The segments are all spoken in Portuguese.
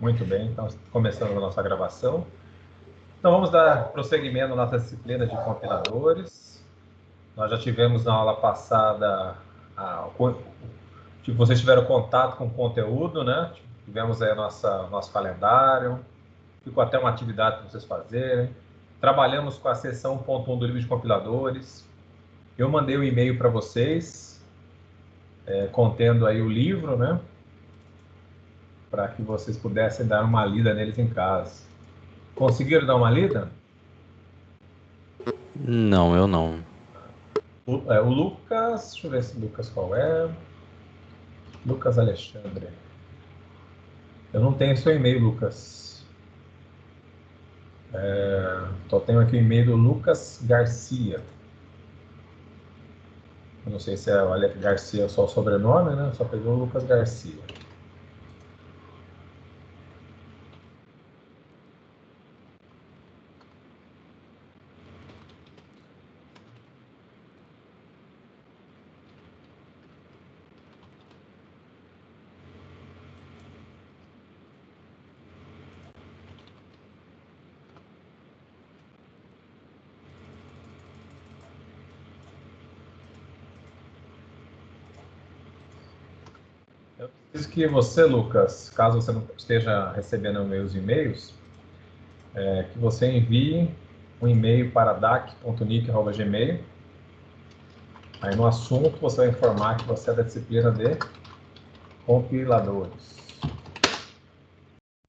Muito bem, então começando a nossa gravação. Então vamos dar prosseguimento à nossa disciplina de compiladores. Nós já tivemos na aula passada, vocês tiveram contato com o conteúdo, né? Tivemos aí nosso calendário, ficou até uma atividade para vocês fazerem. Trabalhamos com a seção 1.1 do livro de compiladores. Eu mandei um e-mail para vocês, contendo aí o livro, né? Para que vocês pudessem dar uma lida neles em casa. Conseguiram dar uma lida? Não, eu não. O Lucas, deixa eu ver se Lucas qual é. Lucas Alexandre. Eu não tenho seu e-mail, Lucas. Só tenho aqui o e-mail do Lucas Garcia. Eu não sei se é o Alex Garcia só o sobrenome, né? Só pegou o Lucas Garcia. Eu preciso que você, Lucas, caso você não esteja recebendo meus e-mails, que você envie um e-mail para dac.nic@gmail. Aí no assunto você vai informar que você é da disciplina de compiladores.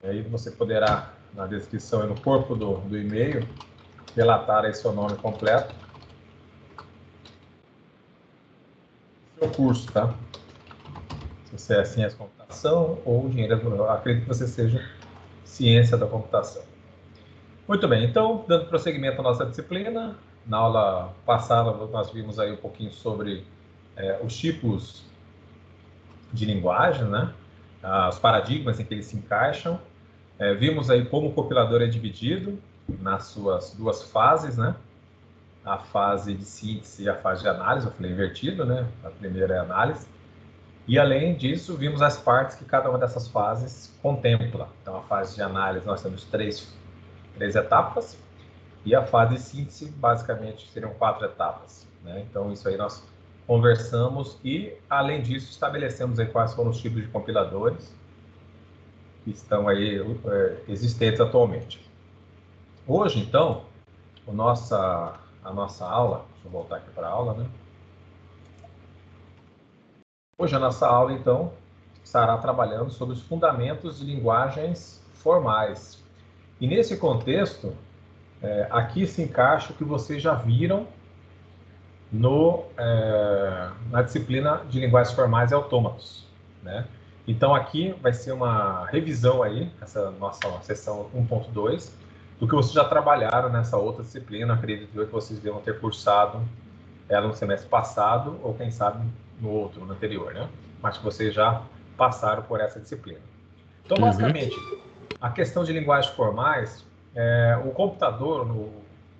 E aí você poderá, na descrição e no corpo do e-mail, relatar aí seu nome completo. Seu curso, tá? Se você é ciência da computação ou engenharia, eu acredito que você seja ciência da computação. Muito bem, então, dando prosseguimento à nossa disciplina, na aula passada nós vimos aí um pouquinho sobre os tipos de linguagem, né? Os paradigmas em que eles se encaixam. Vimos aí como o compilador é dividido nas suas duas fases, né? A fase de síntese e a fase de análise, eu falei invertido, né? A primeira é a análise. E além disso, vimos as partes que cada uma dessas fases contempla. Então, a fase de análise nós temos três etapas, e a fase de síntese, basicamente, seriam 4 etapas, né? Então, isso aí nós conversamos e, além disso, estabelecemos aí quais foram os tipos de compiladores que estão aí existentes atualmente. Hoje, então, a nossa aula, deixa eu voltar aqui para a aula, né? Hoje a nossa aula, então, estará trabalhando sobre os fundamentos de linguagens formais. E nesse contexto, aqui se encaixa o que vocês já viram na disciplina de linguagens formais e autômatos, né? Então aqui vai ser uma revisão aí, essa nossa sessão 1.2, do que vocês já trabalharam nessa outra disciplina. Acredito que vocês devam ter cursado ela no semestre passado, ou quem sabe no outro, no anterior, né? Mas que vocês já passaram por essa disciplina. Então, basicamente, a questão de linguagens formais, o computador,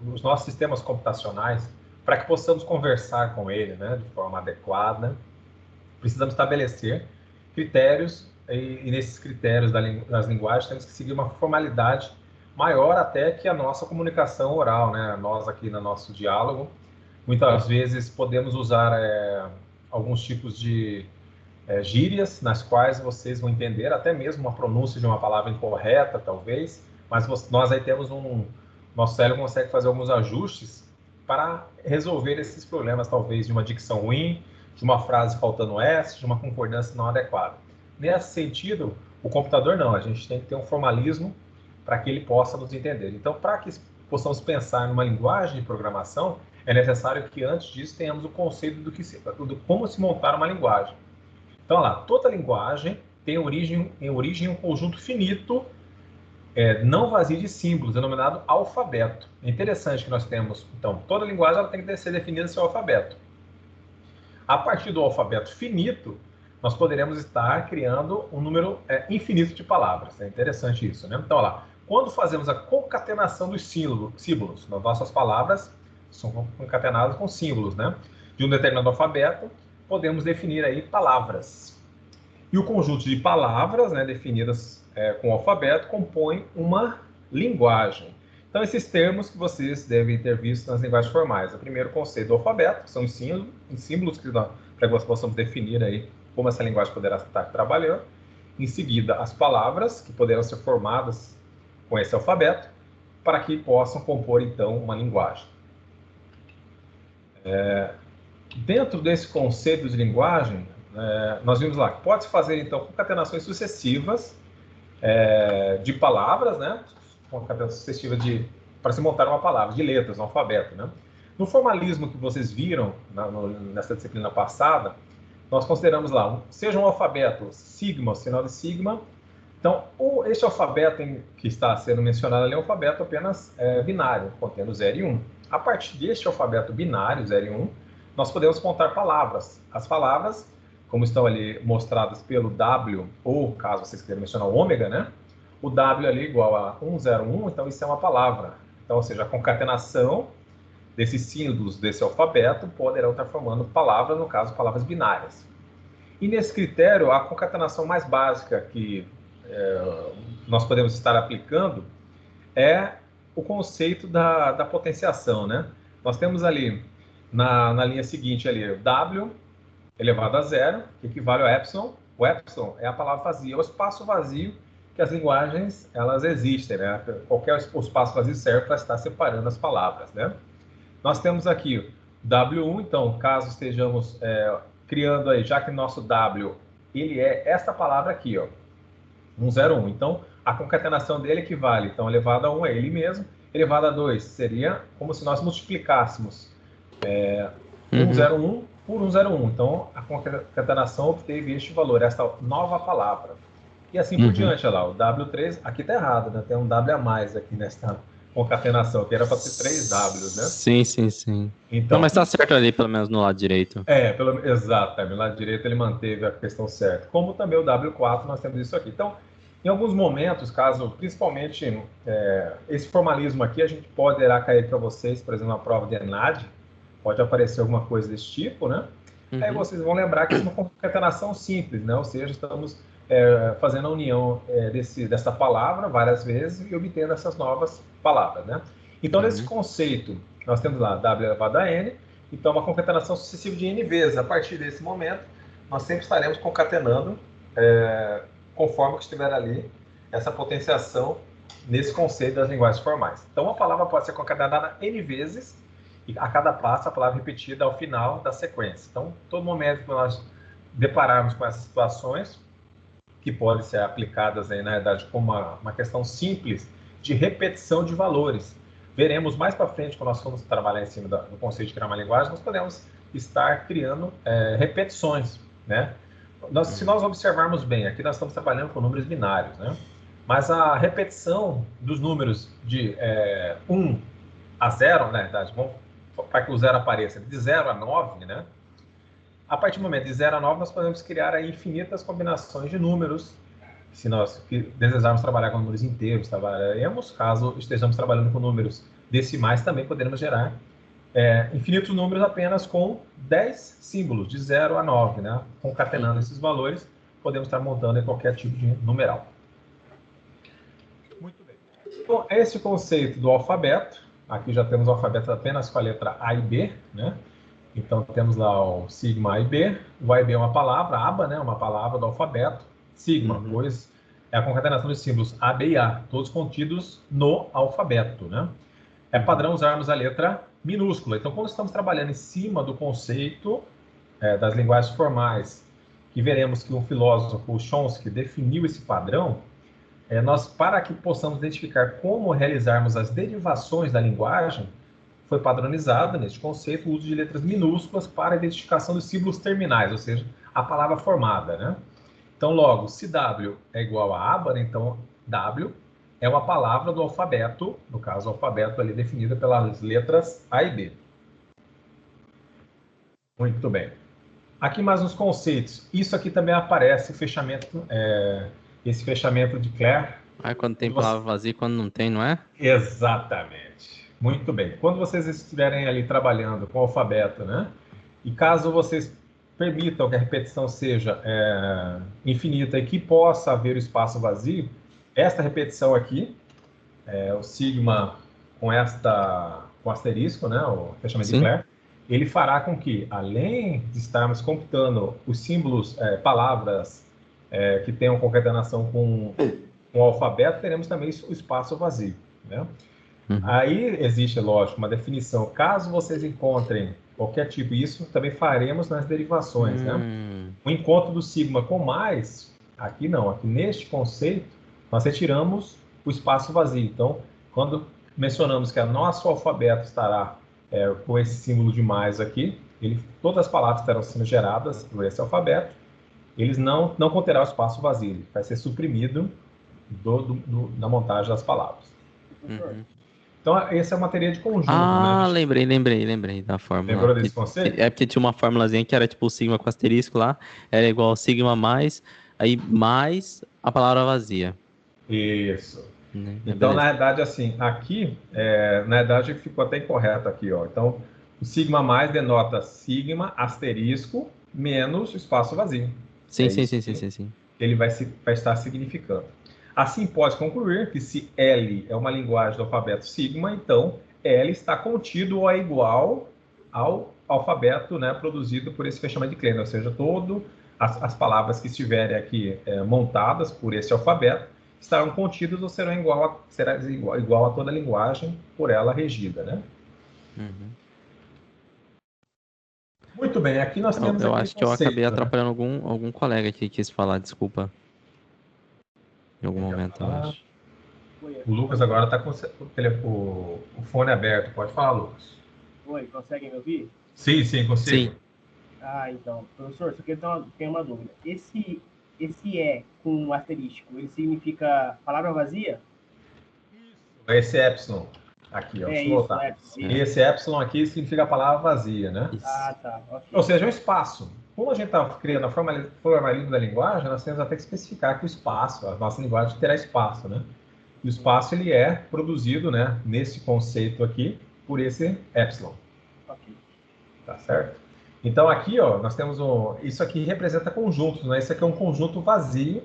nos nossos sistemas computacionais, para que possamos conversar com ele, né, de forma adequada, precisamos estabelecer critérios, e nesses critérios das linguagens temos que seguir uma formalidade maior até que a nossa comunicação oral, né? Nós aqui no nosso diálogo, muitas vezes podemos usar alguns tipos de gírias, nas quais vocês vão entender até mesmo uma pronúncia de uma palavra incorreta, talvez, mas nós aí temos nosso cérebro consegue fazer alguns ajustes para resolver esses problemas, talvez de uma dicção ruim, de uma frase faltando S, de uma concordância não adequada. Nesse sentido, o computador não, a gente tem que ter um formalismo para que ele possa nos entender. Então, para que possamos pensar numa linguagem de programação, é necessário que antes disso tenhamos o conceito do como se montar uma linguagem. Então, olha lá, toda linguagem tem origem em um conjunto finito, não vazio de símbolos, denominado alfabeto. É interessante que nós temos, então, toda linguagem ela tem que ser definida seu alfabeto. A partir do alfabeto finito, nós poderemos estar criando um número infinito de palavras. É interessante isso, né? Então, olha lá, quando fazemos a concatenação dos símbolos, nas nossas palavras são concatenadas com símbolos, né? De um determinado alfabeto, podemos definir aí palavras. E o conjunto de palavras, né, definidas com o alfabeto, compõe uma linguagem. Então, esses termos que vocês devem ter visto nas linguagens formais. O primeiro conceito do alfabeto, que são os símbolos para que nós possamos definir aí como essa linguagem poderá estar trabalhando. Em seguida, as palavras, que poderão ser formadas com esse alfabeto, para que possam compor, então, uma linguagem. Dentro desse conceito de linguagem, nós vimos lá que pode-se fazer, então, concatenações sucessivas de palavras, né? Concatenação sucessiva para se montar uma palavra, de letras, um alfabeto, né? No formalismo que vocês viram nessa disciplina passada, nós consideramos lá, seja um alfabeto sigma, o sinal de sigma. Então, este alfabeto que está sendo mencionado ali é um alfabeto apenas binário, contendo 0 e 1. A partir deste alfabeto binário, 0 e 1, nós podemos contar palavras. As palavras, como estão ali mostradas pelo W, ou caso vocês queiram mencionar o ômega, né? O W ali é igual a 101, então isso é uma palavra. Então, ou seja, a concatenação desses símbolos desse alfabeto poderão estar formando palavras, no caso, palavras binárias. E nesse critério, a concatenação mais básica que nós podemos estar aplicando é o conceito da potenciação, né? Nós temos ali, na linha seguinte, ali, W elevado a 0, que equivale ao epsilon. O epsilon é a palavra vazia, é o espaço vazio que as linguagens, elas existem, né? Qualquer espaço vazio serve para estar separando as palavras, né? Nós temos aqui W1, então, caso estejamos criando aí, já que nosso W, ele é esta palavra aqui, ó, 101. Então, a concatenação dele equivale, então, elevado a 1 é ele mesmo, elevado a 2 seria como se nós multiplicássemos 101 por 101. Então, a concatenação obteve este valor, esta nova palavra. E assim por diante, olha lá, o W3, aqui está errado, né? Tem um W a mais aqui nesta concatenação, que era para ter 3 Ws, né? Sim. Então, não, mas está certo ali, pelo menos no lado direito. Exato, no lado direito ele manteve a questão certa. Como também o W4, nós temos isso aqui. Então, em alguns momentos, caso, principalmente, esse formalismo aqui, a gente poderá cair para vocês, por exemplo, na prova de ENAD, pode aparecer alguma coisa desse tipo, né? Aí vocês vão lembrar que isso é uma concatenação simples, né? Ou seja, estamos fazendo a união dessa palavra várias vezes e obtendo essas novas palavras, né? Então, nesse conceito, nós temos lá W elevado a N, então uma concatenação sucessiva de N vezes. A partir desse momento, nós sempre estaremos concatenando conforme que estiver ali essa potenciação nesse conceito das linguagens formais. Então, a palavra pode ser concatenada N vezes e a cada passo a palavra repetida ao final da sequência. Então, todo momento que nós depararmos com essas situações, que podem ser aplicadas aí, na verdade, como uma questão simples de repetição de valores. Veremos mais para frente, quando nós formos trabalhar em cima do conceito de criar uma linguagem, nós podemos estar criando repetições, né? Se nós observarmos bem, aqui nós estamos trabalhando com números binários, né? Mas a repetição dos números de 1 a 0, na verdade, para que o 0 apareça, de 0 a 9, né? A partir do momento de 0 a 9, nós podemos criar aí infinitas combinações de números. Se nós desejarmos trabalhar com números inteiros, trabalharemos. Caso estejamos trabalhando com números decimais, também poderemos gerar infinitos números apenas com 10 símbolos, de 0 a 9, né? Concatenando esses valores, podemos estar montando qualquer tipo de numeral. Muito bem. Então, esse conceito do alfabeto, aqui já temos o alfabeto apenas com a letra A e B, né? Então, temos lá o sigma A e B. O A e B é uma palavra, aba, né? Uma palavra do alfabeto. Sigma, pois é a concatenação dos símbolos A, B e A, todos contidos no alfabeto, né? É padrão usarmos a letra minúscula. Então, quando estamos trabalhando em cima do conceito das linguagens formais, que veremos que um filósofo, o Chomsky, definiu esse padrão, nós, para que possamos identificar como realizarmos as derivações da linguagem, foi padronizado neste conceito o uso de letras minúsculas para a identificação dos símbolos terminais, ou seja, a palavra formada, né? Então, logo, se W é igual a aba, né? Então W é uma palavra do alfabeto, no caso, o alfabeto ali definida pelas letras A e B. Muito bem. Aqui mais uns conceitos. Isso aqui também aparece, esse fechamento de Clare. Quando tem palavra vazia e quando não tem, não é? Exatamente. Muito bem. Quando vocês estiverem ali trabalhando com o alfabeto, né? E caso vocês permitam que a repetição seja infinita e que possa haver o espaço vazio, esta repetição aqui, o sigma com asterisco, né, o fechamento de Sim. Claire, ele fará com que, além de estarmos computando os símbolos, palavras que tenham concatenação com o alfabeto, teremos também o espaço vazio, né? Uhum. Aí existe, lógico, uma definição. Caso vocês encontrem qualquer tipo, isso também faremos nas derivações, né? O encontro do sigma com mais, aqui não, aqui neste conceito, nós retiramos o espaço vazio. Então, quando mencionamos que o nosso alfabeto estará com esse símbolo de mais aqui, todas as palavras estarão sendo geradas por esse alfabeto, eles não conterá o espaço vazio, ele vai ser suprimido da montagem das palavras. Uhum. Então, essa é uma teoria de conjunto, Ah, né? lembrei da fórmula. Lembrou desse conceito? É porque tinha uma formulazinha que era tipo o sigma com asterisco lá, era igual ao sigma mais, aí mais a palavra vazia. Isso. Né? Então, na Beleza. verdade, assim, aqui, na verdade, ficou até incorreto aqui, ó. Então, o sigma mais denota sigma asterisco menos o espaço vazio. Sim, É sim, isso sim, que sim, sim, sim. ele vai estar significando. Assim, pode concluir que se L é uma linguagem do alfabeto sigma, então L está contido ou é igual ao alfabeto, né, produzido por esse fechamento de Kleiner, ou seja, todas as palavras que estiverem aqui montadas por esse alfabeto estarão contidas ou será igual a toda a linguagem por ela regida, né? Uhum. Muito bem, aqui nós temos Eu aquele acho que eu acabei conceito, né? atrapalhando algum colega que quis falar, desculpa. Em algum Quem quer momento, eu falar? acho. O Lucas agora está com o fone aberto. Pode falar, Lucas. Oi, conseguem me ouvir? Sim, sim, consigo. Sim. Ah, então. Professor, só que eu tenho uma dúvida. Esse E com um asterístico, ele significa palavra vazia? Esse epsilon aqui, ó, deixa eu Isso, voltar. isso. Esse epsilon aqui significa a palavra vazia, né? Isso. Ah, tá. Ok. Ou seja, um espaço. Como a gente está criando a formalismo da linguagem, nós temos até que especificar que o espaço, a nossa linguagem terá espaço, né? E o espaço, ele é produzido, né, nesse conceito aqui, por esse epsilon. Ok. Tá certo? Então, aqui, ó, nós temos isso aqui representa conjuntos, né? Isso aqui é um conjunto vazio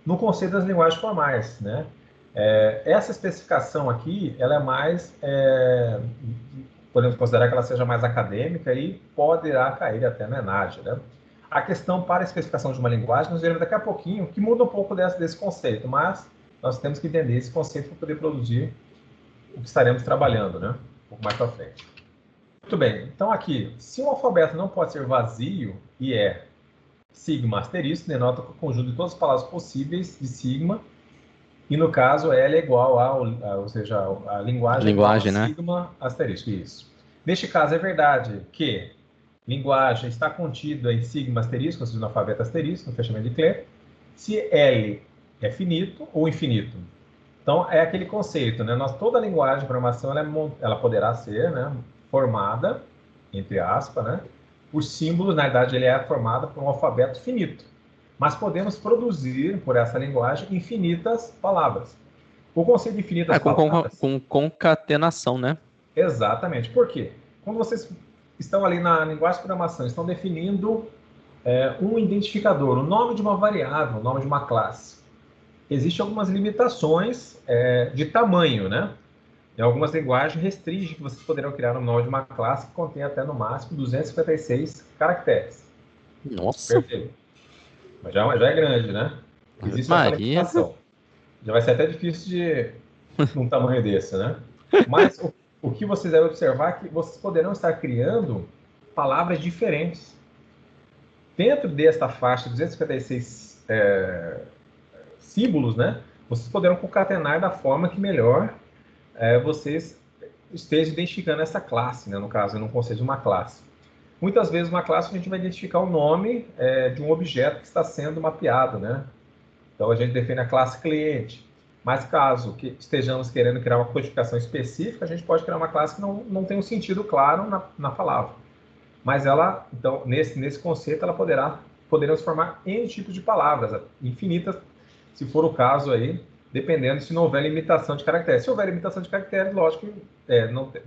no conceito das linguagens formais, né? Essa especificação aqui, ela é mais, podemos considerar que ela seja mais acadêmica e poderá cair até na ENAD, né? A questão para a especificação de uma linguagem, nós veremos daqui a pouquinho, que muda um pouco desse conceito, mas nós temos que entender esse conceito para poder produzir o que estaremos trabalhando, né? Um pouco mais para frente. Muito bem, então aqui, se o alfabeto não pode ser vazio e é sigma asterisco, denota o conjunto de todas as palavras possíveis de sigma, e no caso L é igual ou seja, a linguagem é igual a Linguagem, né? sigma asterisco, isso. Neste caso é verdade que linguagem está contida em sigma asterisco, ou seja, no alfabeto asterisco, no fechamento de Claire, se L é finito ou infinito. Então, é aquele conceito, né? Toda linguagem de programação, ela poderá ser, né, formada, entre aspas, né, por símbolos. Na verdade, ele é formado por um alfabeto finito. Mas podemos produzir, por essa linguagem, infinitas palavras. O conceito de infinitas palavras... Com concatenação, né? Exatamente. Por quê? Quando vocês estão ali na linguagem de programação, estão definindo um identificador, o nome de uma variável, o nome de uma classe. Existem algumas limitações de tamanho, né? Em algumas linguagens restringem que vocês poderão criar um nome de uma classe que contém até no máximo 256 caracteres. Nossa! Perfeito. Mas já é grande, né? Existe essa Maria. limitação. Já vai ser até difícil de um tamanho desse, né? Mas o que vocês devem observar é que vocês poderão estar criando palavras diferentes. Dentro desta faixa de 256 símbolos, né? Vocês poderão concatenar da forma que melhor vocês estejam identificando essa classe, né? No caso, no conceito de uma classe. Muitas vezes, uma classe, a gente vai identificar o nome de um objeto que está sendo mapeado, né? Então, a gente define a classe cliente. Mas, caso que estejamos querendo criar uma codificação específica, a gente pode criar uma classe que não tem um sentido claro na palavra. Mas ela, então, nesse conceito, ela poderemos formar N tipos de palavras, infinitas, se for o caso aí, dependendo se não houver limitação de caracteres. Se houver limitação de caracteres, lógico que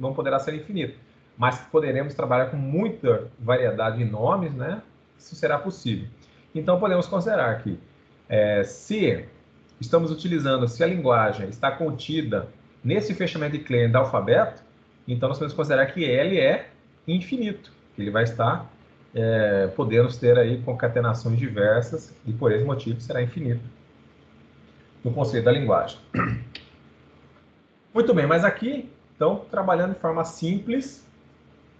não poderá ser infinito, mas poderemos trabalhar com muita variedade de nomes, né? isso será possível. Então, podemos considerar que se estamos utilizando, se a linguagem está contida nesse fechamento de Kleene do alfabeto, então nós podemos considerar que L é infinito, que ele vai estar podendo ter aí concatenações diversas e por esse motivo será infinito no conceito da linguagem. Muito bem, mas aqui, então, trabalhando de forma simples,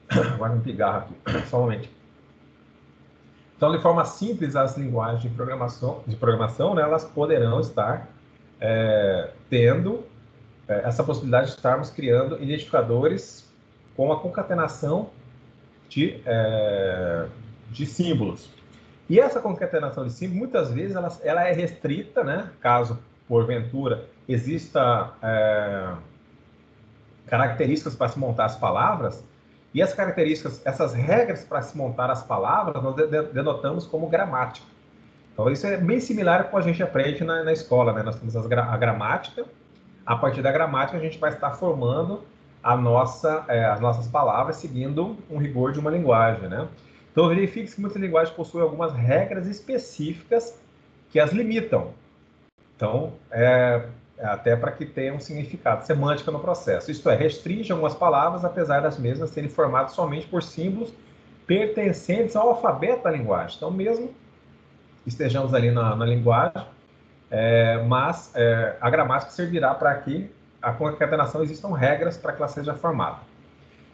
agora um pigarro aqui, só um momento. Então, de forma simples, as linguagens de programação, né, elas poderão estar tendo essa possibilidade de estarmos criando identificadores com a concatenação de símbolos. E essa concatenação de símbolos, muitas vezes, ela é restrita, né, caso, porventura, exista características para se montar as palavras, e as características, essas regras para se montar as palavras, nós denotamos como gramática. Então, isso é bem similar com a gente aprende na escola, né? Nós temos a gramática, a partir da gramática a gente vai estar formando as nossas palavras seguindo um rigor de uma linguagem, né? Então, verifique que muitas linguagens possuem algumas regras específicas que as limitam. Então, até para que tenha um significado semântico no processo. Isto é, restringe algumas palavras, apesar das mesmas serem formadas somente por símbolos pertencentes ao alfabeto da linguagem. Então, mesmo estejamos ali na linguagem, mas a gramática servirá para que a concatenação existam regras para que ela seja formada.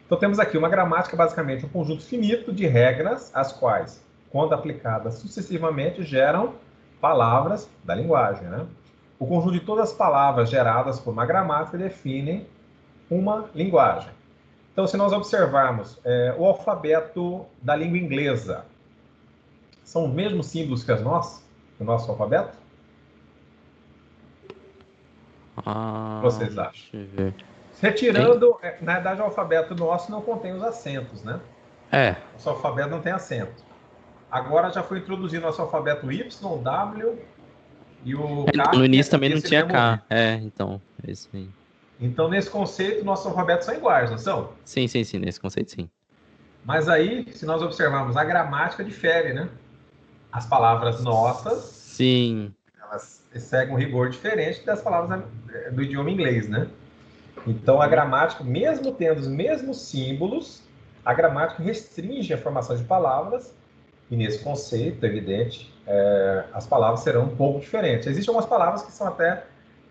Então, temos aqui uma gramática, basicamente, um conjunto finito de regras, as quais, quando aplicadas sucessivamente, geram palavras da linguagem, né? O conjunto de todas as palavras geradas por uma gramática definem uma linguagem. Então, se nós observarmos o alfabeto da língua inglesa, são os mesmos símbolos que o nosso alfabeto? O que vocês acham? Retirando, na verdade, o alfabeto nosso não contém os acentos, né? Nosso alfabeto não tem acento. Agora já foi introduzido nosso alfabeto Y, W e o K. No início também não tinha K. Então, é isso aí. Então, nesse conceito, nossos alfabetos são iguais, não são? Sim, nesse conceito, sim. Mas aí, se nós observarmos, a gramática difere, né? As palavras nossas, sim, elas seguem um rigor diferente das palavras do idioma inglês, né? Então, a gramática, mesmo tendo os mesmos símbolos, a gramática restringe a formação de palavras, e nesse conceito, evidente, as palavras serão um pouco diferentes. Existem algumas palavras que são até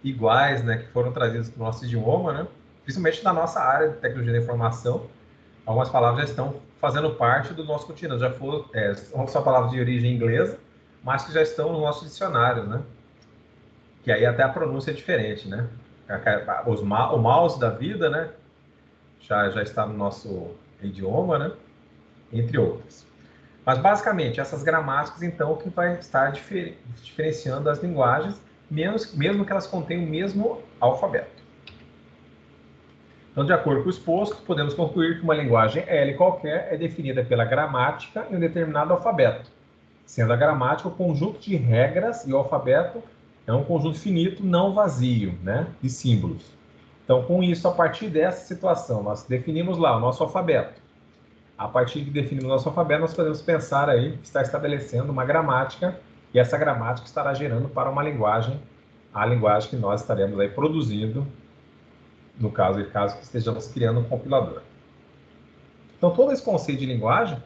iguais, né, que foram trazidas para o nosso idioma, né? Principalmente na nossa área de tecnologia da informação, algumas palavras já estão fazendo parte do nosso cotidiano, são palavras de origem inglesa, mas que já estão no nosso dicionário, né? Que aí até a pronúncia é diferente, né? O mouse da vida, né? Já está no nosso idioma, né? Entre outras. Mas, basicamente, essas gramáticas, então, que vai estar diferenciando as linguagens, mesmo que elas contenham o mesmo alfabeto. Então, de acordo com o exposto, podemos concluir que uma linguagem L qualquer é definida pela gramática em um determinado alfabeto, sendo a gramática o conjunto de regras e o alfabeto é um conjunto finito, não vazio, né, de símbolos. Então, com isso, a partir dessa situação, nós definimos lá o nosso alfabeto. A partir de definirmos o nosso alfabeto, nós podemos pensar aí que está estabelecendo uma gramática e essa gramática estará gerando para uma linguagem, a linguagem que nós estaremos aí produzindo, no caso que estejamos criando um compilador. Então, todo esse conceito de linguagem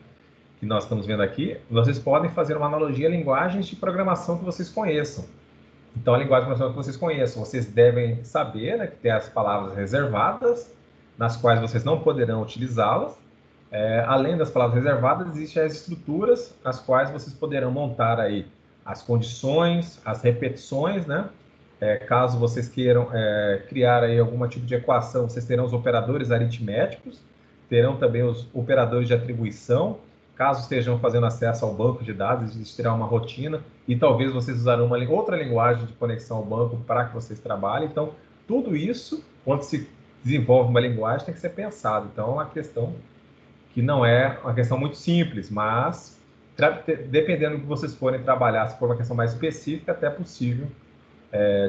que nós estamos vendo aqui, vocês podem fazer uma analogia a linguagens de programação que vocês conheçam. Então, a linguagem de programação que vocês conheçam, vocês devem saber, né, que tem as palavras reservadas, nas quais vocês não poderão utilizá-las. Além das palavras reservadas, existem as estruturas nas quais vocês poderão montar aí as condições, as repetições, né? Caso vocês queiram criar aí algum tipo de equação, vocês terão os operadores aritméticos, terão também os operadores de atribuição. Caso estejam fazendo acesso ao banco de dados, existirá uma rotina e talvez vocês usarão uma outra linguagem de conexão ao banco para que vocês trabalhem. Então, tudo isso, quando se desenvolve uma linguagem, tem que ser pensado. Então, é uma questão que não é uma questão muito simples, mas dependendo do que vocês forem trabalhar, se for uma questão mais específica, até é possível,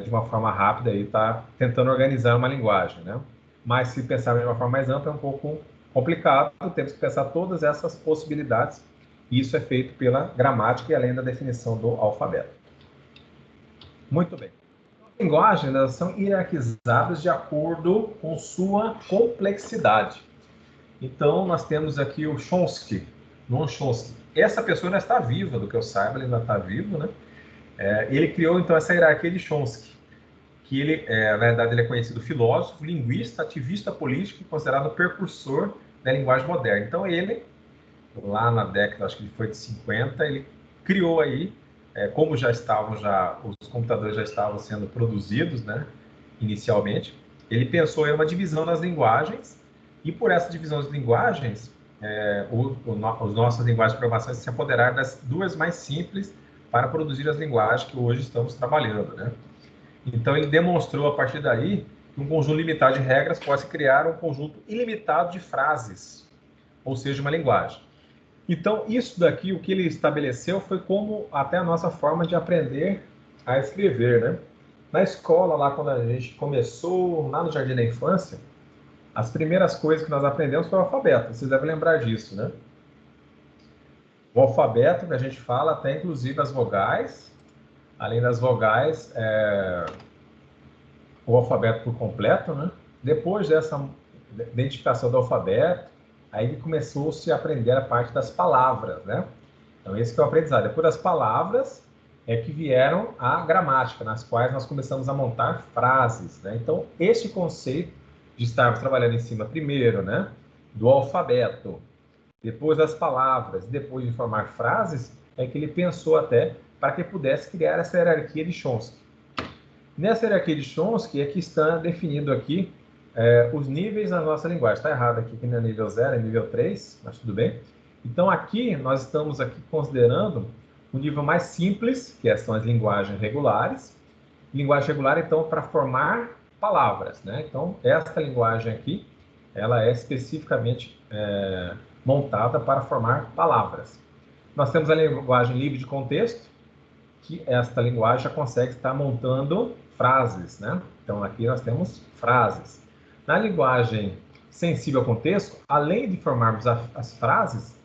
de uma forma rápida, estar tentando organizar uma linguagem, né? Mas se pensar de uma forma mais ampla, é um pouco complicado, temos que pensar todas essas possibilidades Isso é feito pela gramática e além da definição do alfabeto. Muito bem. As linguagens, elas são hierarquizadas de acordo com sua complexidade. Então, nós temos aqui o Chomsky, Noam Chomsky. Essa pessoa ainda está viva, do que eu saiba, ele ainda está vivo, né? Ele criou, então, essa hierarquia de Chomsky, que ele, na verdade, ele é conhecido filósofo, linguista, ativista político e considerado precursor da linguagem moderna. Então, ele, lá na década, acho que foi de 50, ele criou aí, como os computadores já estavam sendo produzidos, né, inicialmente, ele pensou em uma divisão das linguagens, e por essa divisão das linguagens, as nossas linguagens de programação se apoderaram das duas mais simples para produzir as linguagens que hoje estamos trabalhando, né? Então, ele demonstrou, a partir daí, que um conjunto limitado de regras pode criar um conjunto ilimitado de frases, ou seja, uma linguagem. Então, isso daqui, o que ele estabeleceu foi como até a nossa forma de aprender a escrever, né? Na escola, lá quando a gente começou, lá no Jardim da Infância, as primeiras coisas que nós aprendemos foi o alfabeto. Vocês devem lembrar disso, né? O alfabeto que a gente fala até inclusive as vogais, além das vogais, o alfabeto por completo, né? Depois dessa identificação do alfabeto, aí começou-se a aprender a parte das palavras, né? Então, esse que é o aprendizado. Depois das palavras é que vieram a gramática, nas quais nós começamos a montar frases, né? Então, esse conceito de estarmos trabalhando em cima, primeiro, né, do alfabeto, depois das palavras, depois de formar frases, é que ele pensou até para que pudesse criar essa hierarquia de Chomsky. Nessa hierarquia de Chomsky é que está definido aqui os níveis da nossa linguagem. Está errado aqui que não é nível 0, é nível 3, mas tudo bem. Então, aqui, nós estamos aqui considerando o nível mais simples, que são as linguagens regulares. Linguagem regular, então, para formar palavras, né? Então, esta linguagem aqui, ela é especificamente montada para formar palavras. Nós temos a linguagem livre de contexto, que esta linguagem já consegue estar montando frases, né? Então, aqui nós temos frases. Na linguagem sensível ao contexto, além de formarmos as frases,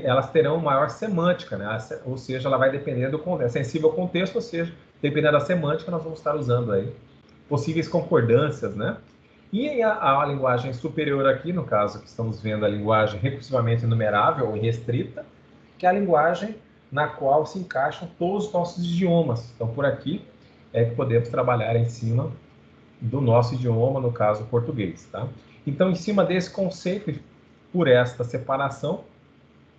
elas terão maior semântica, né? Ou seja, ela vai depender do contexto. Sensível ao contexto, ou seja, dependendo da semântica, nós vamos estar usando aí possíveis concordâncias, né? E a linguagem superior aqui, no caso que estamos vendo a linguagem recursivamente enumerável ou restrita, que é a linguagem na qual se encaixam todos os nossos idiomas. Então, por aqui é que podemos trabalhar em cima do nosso idioma, no caso, português, tá? Então, em cima desse conceito, por esta separação,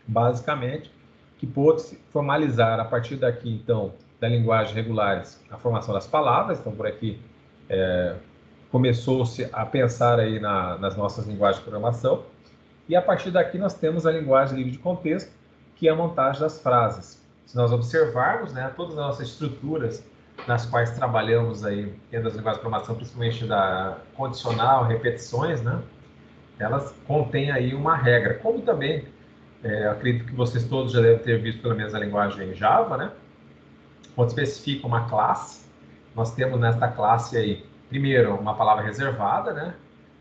basicamente, que pôde-se formalizar a partir daqui, então, da linguagem regulares, a formação das palavras. Então, por aqui, começou-se a pensar aí nas nossas linguagens de programação. E a partir daqui nós temos a linguagem livre de contexto, que é a montagem das frases. Se nós observarmos, né, todas as nossas estruturas nas quais trabalhamos aí dentro das linguagens de programação, principalmente da condicional, repetições, né, elas contêm aí uma regra. Como também, acredito que vocês todos já devem ter visto pelo menos a linguagem Java, né, quando especifica uma classe, nós temos nesta classe aí, primeiro, uma palavra reservada, né,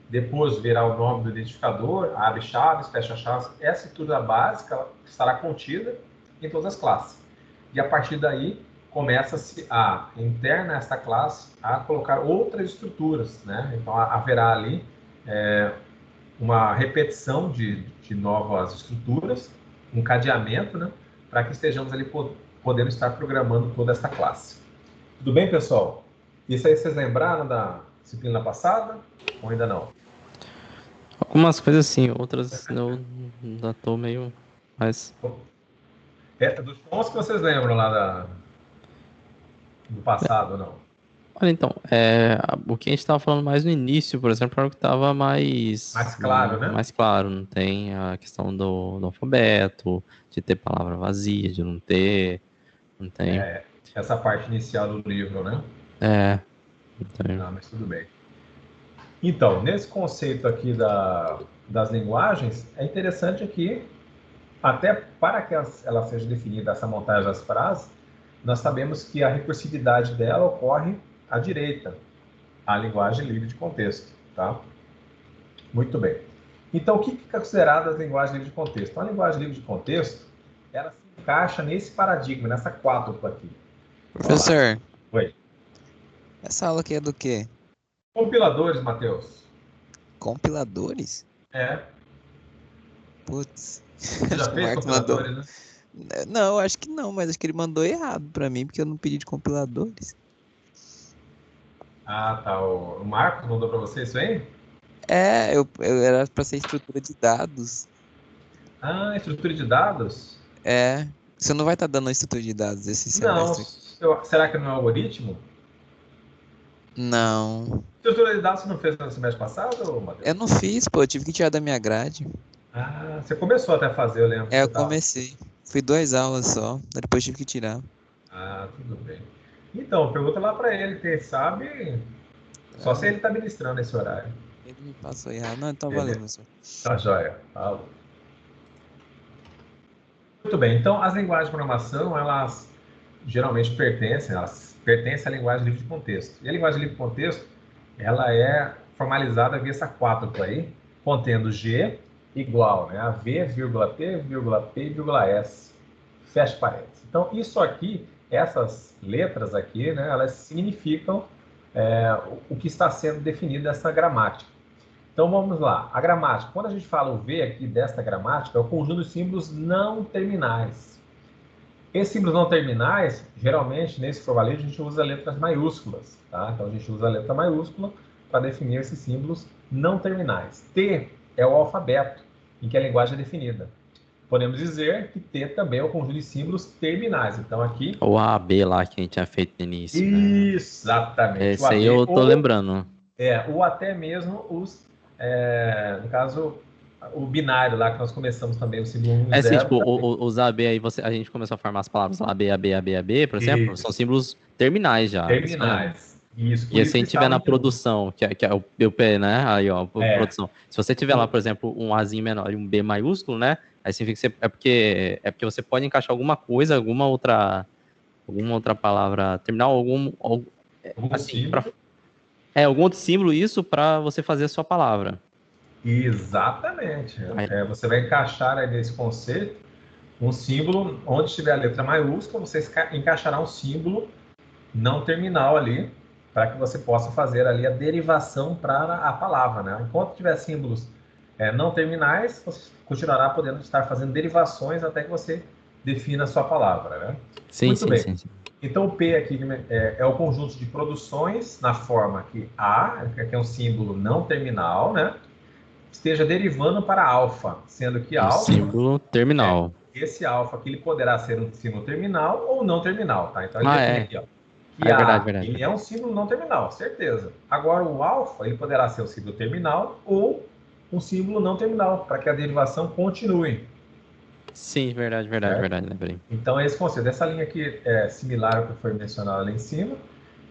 depois virá o nome do identificador, abre chaves, fecha chaves. Essa estrutura básica estará contida em todas as classes. E a partir daí, começa-se a, interna esta classe, a colocar outras estruturas, né? Então, haverá ali uma repetição de novas estruturas, um cadeamento, né? Para que estejamos ali podendo estar programando toda essa classe. Tudo bem, pessoal? Isso aí vocês lembraram da disciplina passada ou ainda não? Algumas coisas sim, outras eu ainda tô meio mais... Dos pontos que vocês lembram lá do passado, não? Olha, então, o que a gente estava falando mais no início, por exemplo, era o que estava mais claro, né? Mais claro, não tem a questão do alfabeto, de ter palavra vazia, de não ter, não tem. Essa parte inicial do livro, né? Não tem. Não, mas tudo bem. Então, nesse conceito aqui das linguagens, é interessante que, até para que ela seja definida, essa montagem das frases, nós sabemos que a recursividade dela ocorre à direita, a linguagem livre de contexto, tá? Muito bem. Então, o que é considerado as linguagens livres de contexto? Uma linguagem livre de contexto ela se encaixa nesse paradigma, nessa quádrupla aqui. Professor, Oi. essa aula aqui é do quê? Compiladores, Matheus. Compiladores? É. Putz. Você já Acho que o fez Marcos mandou. compiladores, né? Não, acho que não, mas acho que ele mandou errado pra mim, porque eu não pedi de compiladores. Ah, tá. O Marcos mandou para você isso aí? Eu era pra ser estrutura de dados. Ah, estrutura de dados? Você não vai estar dando estrutura de dados esse Não. semestre? Será que não é algoritmo? Não. Estrutura de dados você não fez no semestre passado, Matheus? Eu não fiz, pô, eu tive que tirar da minha grade. Ah, você começou até a fazer, eu lembro. Eu comecei. Fui 2 aulas só, depois tive que tirar. Ah, tudo bem. Então, pergunta lá para ele, quem sabe. Só se ele está ministrando esse horário. Ele me passou errado. Não, então valeu, professor. Tá joia. Falou. Muito bem. Então, as linguagens de programação, elas geralmente pertencem à linguagem livre de contexto. E a linguagem livre de contexto, ela é formalizada via essa quádrupla aí, contendo G igual, né, a V, vírgula T, vírgula P, vírgula S. Fecha parênteses. Então, isso aqui, essas letras aqui, né, elas significam o que está sendo definido nessa gramática. Então, vamos lá. A gramática, quando a gente fala o V aqui desta gramática, é o conjunto de símbolos não terminais. Esses símbolos não terminais, geralmente, nesse formalismo, a gente usa letras maiúsculas, tá? Então, a gente usa a letra maiúscula para definir esses símbolos não terminais. T é o alfabeto em que a linguagem é definida. Podemos dizer que T também é o conjunto de símbolos terminais. Então, aqui... O A, B lá que a gente tinha feito no início. Exatamente. Esse aí eu tô lembrando. Ou até mesmo os... no caso, o binário lá que nós começamos também, o símbolo 1 e 0. Sim, tipo, os AB aí, a gente começou a formar as palavras AB, AB, AB, AB, por exemplo, são símbolos terminais já. Terminais. Isso. E se a gente tiver na produção, que é o P, né? Aí, ó, produção. Se você tiver lá, por exemplo, um Azinho menor e um B maiúsculo, né? Aí significa que é porque você pode encaixar alguma coisa, alguma outra palavra terminal, algum assim, algum outro símbolo, isso para você fazer a sua palavra. Exatamente. Você vai encaixar aí nesse conceito um símbolo, onde tiver a letra maiúscula, você encaixará um símbolo não terminal ali, para que você possa fazer ali a derivação para a palavra, né? Enquanto tiver símbolos não terminais, você continuará podendo estar fazendo derivações até que você defina a sua palavra, né? Muito bem. Sim. Então, o P aqui é o conjunto de produções na forma que A, que é um símbolo não terminal, né? Esteja derivando para alfa, sendo que alfa... símbolo terminal. Esse alfa aqui ele poderá ser um símbolo terminal ou não terminal, tá? Então, ele define aqui, ó. Que verdade. Ele é um símbolo não terminal, certeza. Agora, o alfa, ele poderá ser um símbolo terminal ou um símbolo não terminal, para que a derivação continue. Sim, verdade, lembrei. Então, esse conceito. Essa linha aqui é similar ao que foi mencionado ali em cima,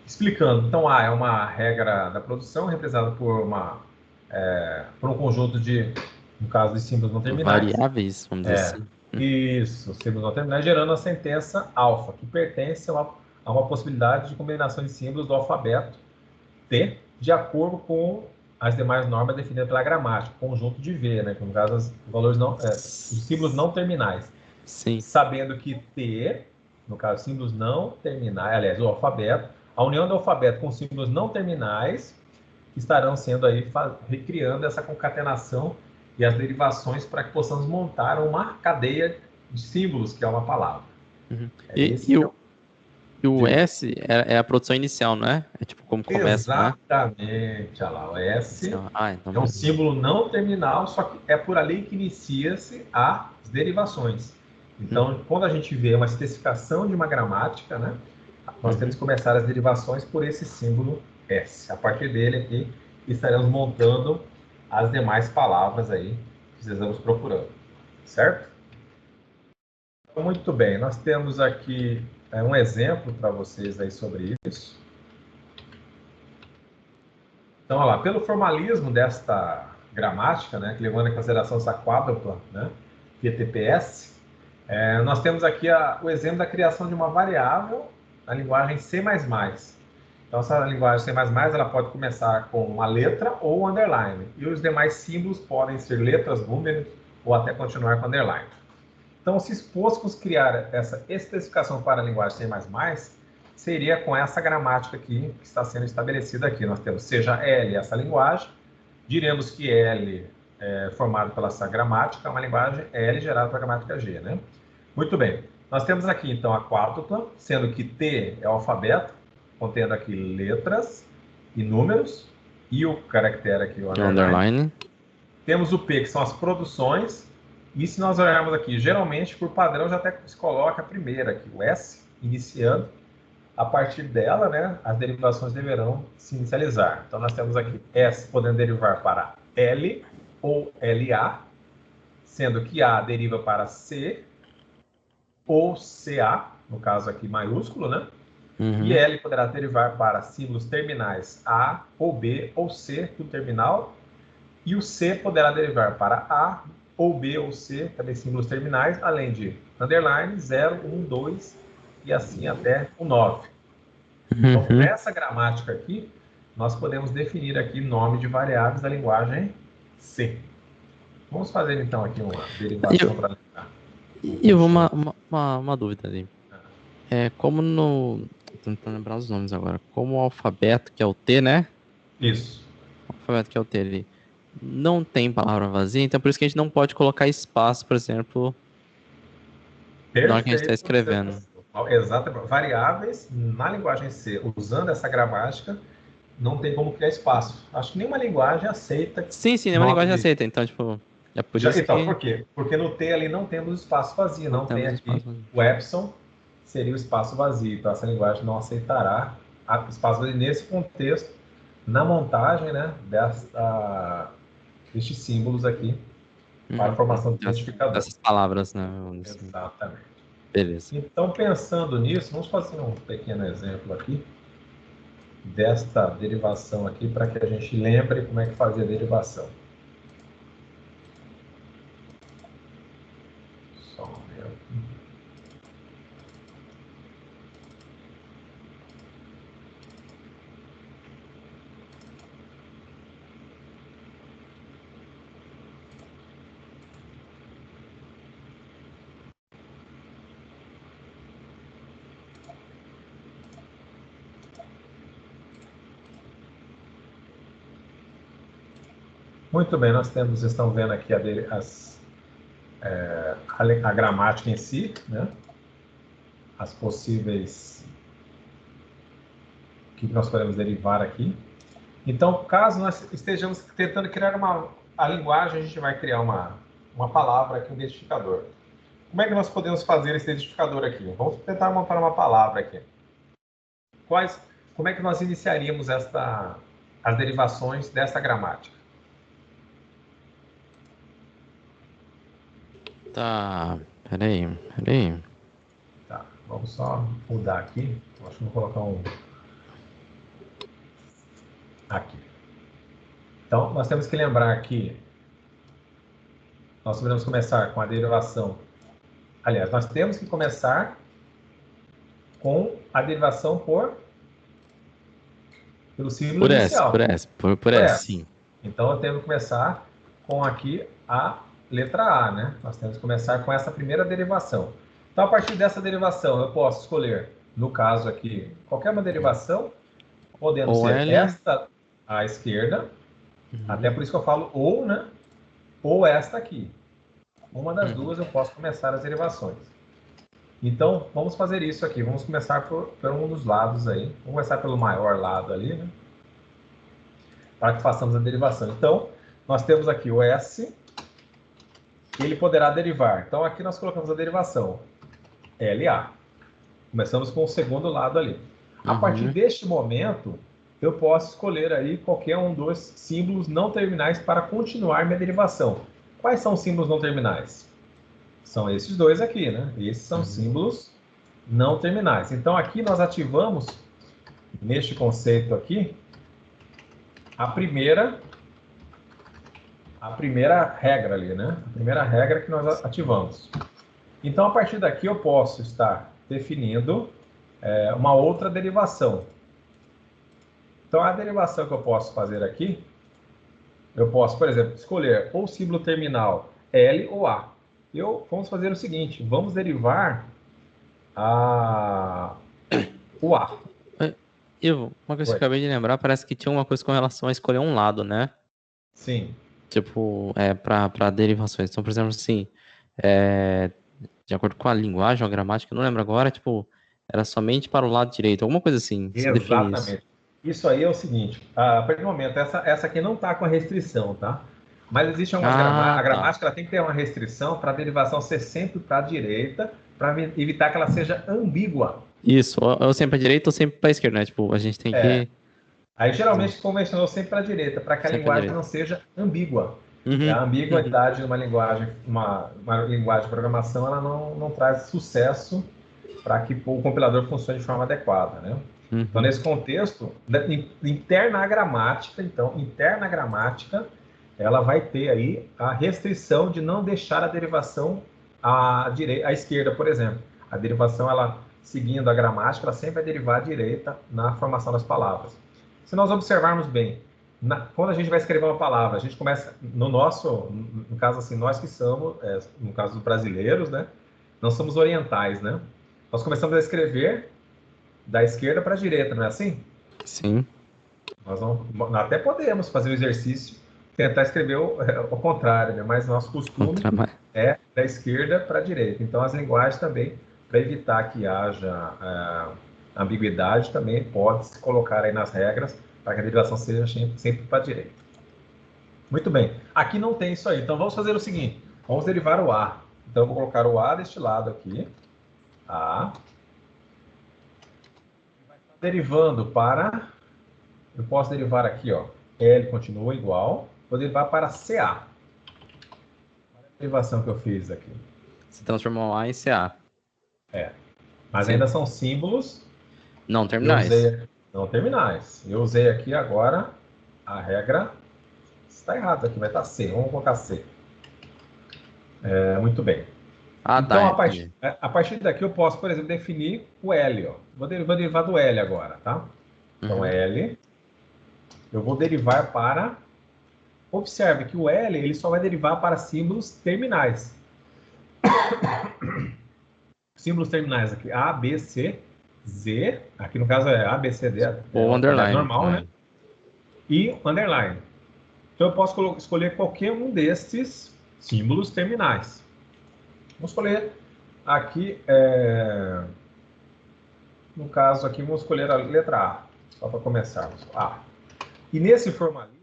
explicando. Então, A é uma regra da produção, representada por um conjunto de, no caso de símbolos não terminais. Variáveis, vamos dizer assim. Isso, símbolos não terminais, gerando a sentença alfa, que pertence a uma possibilidade de combinação de símbolos do alfabeto T, de acordo com as demais normas definidas pela gramática, conjunto de V, né? Que no caso os símbolos não terminais. Sim. Sabendo que T, no caso símbolos não terminais, aliás, o alfabeto, a união do alfabeto com símbolos não terminais estarão sendo aí recriando essa concatenação e as derivações para que possamos montar uma cadeia de símbolos, que é uma palavra. Uhum. E o S é a produção inicial, não é? É tipo como começa, exatamente, olha lá, o S então é um símbolo não terminal, só que é por ali que inicia-se as derivações. Então, quando a gente vê uma especificação de uma gramática, né, nós temos que começar as derivações por esse símbolo S. A partir dele aqui, estaremos montando as demais palavras aí que estamos procurando, certo? Muito bem, nós temos aqui um exemplo para vocês aí sobre isso. Então, olha lá, pelo formalismo desta gramática, né, que levando em consideração essa quádrupla, né, PTPS, nós temos aqui o exemplo da criação de uma variável na linguagem C++. Então, essa linguagem C++, ela pode começar com uma letra ou underline, e os demais símbolos podem ser letras, números, ou até continuar com underline. Então, se fôssemos criar essa especificação para a linguagem C++, seria com essa gramática aqui que está sendo estabelecida aqui. Nós temos seja L essa linguagem, diremos que L é formado pela essa gramática, é uma linguagem L gerada pela gramática G, né? Muito bem. Nós temos aqui, então, a quádrupla, sendo que T é o alfabeto, contendo aqui letras e números, e o caractere aqui, o underline. Temos o P, que são as produções, e se nós olharmos aqui, geralmente, por padrão, já até se coloca a primeira aqui, o S, iniciando. A partir dela, né, as derivações deverão se inicializar. Então, nós temos aqui S podendo derivar para L ou LA, sendo que A deriva para C ou CA, no caso aqui maiúsculo, né? E L poderá derivar para símbolos terminais A ou B ou C, tudo terminal. E o C poderá derivar para A ou B ou C, também símbolos terminais, além de underline, 0, 1, 2 e assim até o 9. Então, nessa gramática aqui, nós podemos definir aqui nome de variáveis da linguagem C. Vamos fazer, então, aqui uma derivação para lembrar. E eu vou uma dúvida ali. Como no... Tô tentando lembrar os nomes agora. Como o alfabeto, que é o T, né? Isso. O alfabeto, que é o T, ele não tem palavra vazia, então por isso que a gente não pode colocar espaço, por exemplo, na hora que a gente está escrevendo. Exatamente. Variáveis na linguagem C, usando essa gramática, não tem como criar espaço. Acho que nenhuma linguagem aceita. Sim, nenhuma linguagem aceita. Então, tipo, é por isso então, por quê? Porque no T ali não temos espaço vazio, não tem aqui o epsilon, seria o espaço vazio. Então, essa linguagem não aceitará espaço vazio nesse contexto, na montagem, né, destes símbolos aqui, para a formação do identificador. Dessas palavras, né? Exatamente. Beleza. Então, pensando nisso, vamos fazer um pequeno exemplo aqui desta derivação aqui, para que a gente lembre como é que fazia a derivação. Só um momento. Muito bem, nós temos, vocês estão vendo aqui a gramática em si, né? As possíveis que nós podemos derivar aqui. Então, caso nós estejamos tentando criar a linguagem, a gente vai criar uma palavra aqui, um identificador. Como é que nós podemos fazer esse identificador aqui? Vamos tentar montar uma palavra aqui. Como é que nós iniciaríamos as derivações dessa gramática? Tá, peraí. Tá, vamos só mudar aqui. Acho que vou colocar aqui. Então, nós temos que lembrar que nós podemos começar com a derivação. Aliás, nós temos que começar com a derivação pelo símbolo inicial. Por S, sim. Então, eu tenho que começar com aqui a letra A, né? Nós temos que começar com essa primeira derivação. Então, a partir dessa derivação, eu posso escolher, no caso aqui, qualquer uma derivação, podendo ser esta à esquerda, até por isso que eu falo ou, né? Ou esta aqui. Uma das duas eu posso começar as derivações. Então, vamos fazer isso aqui. Vamos começar por um dos lados aí. Vamos começar pelo maior lado ali, né? Para que façamos a derivação. Então, nós temos aqui o S, ele poderá derivar. Então, aqui nós colocamos a derivação LA. Começamos com o segundo lado ali. A partir deste momento, eu posso escolher aí qualquer um dos símbolos não terminais para continuar minha derivação. Quais são os símbolos não terminais? São esses dois aqui, né? Esses são símbolos não terminais. Então, aqui nós ativamos, neste conceito aqui, a primeira regra ali, né? A primeira regra que nós ativamos. Então, a partir daqui, eu posso estar definindo uma outra derivação. Então, a derivação que eu posso fazer aqui, eu posso, por exemplo, escolher ou símbolo terminal L ou A. vamos fazer o seguinte, vamos derivar o A. Ivo, uma coisa que eu acabei de lembrar, parece que tinha uma coisa com relação a escolher um lado, né? Sim. Tipo, para derivações. Então, por exemplo, assim, de acordo com a linguagem ou a gramática, eu não lembro agora, tipo, era somente para o lado direito, alguma coisa assim. Você define isso. Exatamente. Isso aí é o seguinte, a partir do momento, essa aqui não está com a restrição, tá? Mas existe algumas a gramática, ela tem que ter uma restrição para a derivação ser sempre para a direita, para evitar que ela seja ambígua. Isso, ou sempre para a direita ou sempre para a esquerda, né? Tipo, a gente tem que... Aí, geralmente, convencionou sempre para a direita, para que a linguagem não seja ambígua. A ambiguidade de uma linguagem, uma linguagem de programação, ela não traz sucesso para que o compilador funcione de forma adequada, né? Então, nesse contexto, interna à gramática, ela vai ter aí a restrição de não deixar a derivação à esquerda, por exemplo. A derivação, ela seguindo a gramática, ela sempre vai derivar à direita na formação das palavras. Se nós observarmos bem, quando a gente vai escrever uma palavra, a gente começa, no caso assim, nós que somos, no caso dos brasileiros, né, nós somos orientais, né? Nós começamos a escrever da esquerda para a direita, não é assim? Sim. Nós até podemos fazer o exercício, tentar escrever o contrário, né? Mas nosso costume é da esquerda para a direita. Então, as linguagens também, para evitar que haja ambiguidade, também pode se colocar aí nas regras para que a derivação seja sempre para a direita. Muito bem. Aqui não tem isso aí. Então, vamos fazer o seguinte. Vamos derivar o A. Então, eu vou colocar o A deste lado aqui. A. Derivando para... Eu posso derivar aqui, ó. L continua igual. Vou derivar para CA. Olha a derivação que eu fiz aqui. Você transformou A em CA. Mas ainda são símbolos... Não terminais. Não terminais. Eu usei aqui agora a regra... Está errado aqui, vai estar C. Vamos colocar C. Muito bem. Então, a partir daqui eu posso, por exemplo, definir o L. Ó. Vou derivar do L agora, tá? Então, L... Eu vou derivar para... Observe que o L ele só vai derivar para símbolos terminais. Símbolos terminais aqui. A, B, C, Z. Aqui no caso é A, B, C, D. Ou underline. Normal, né? E underline. Então eu posso escolher qualquer um destes símbolos terminais. Vamos escolher aqui... No caso aqui, vamos escolher a letra A. Só para começarmos. A. E nesse formalismo,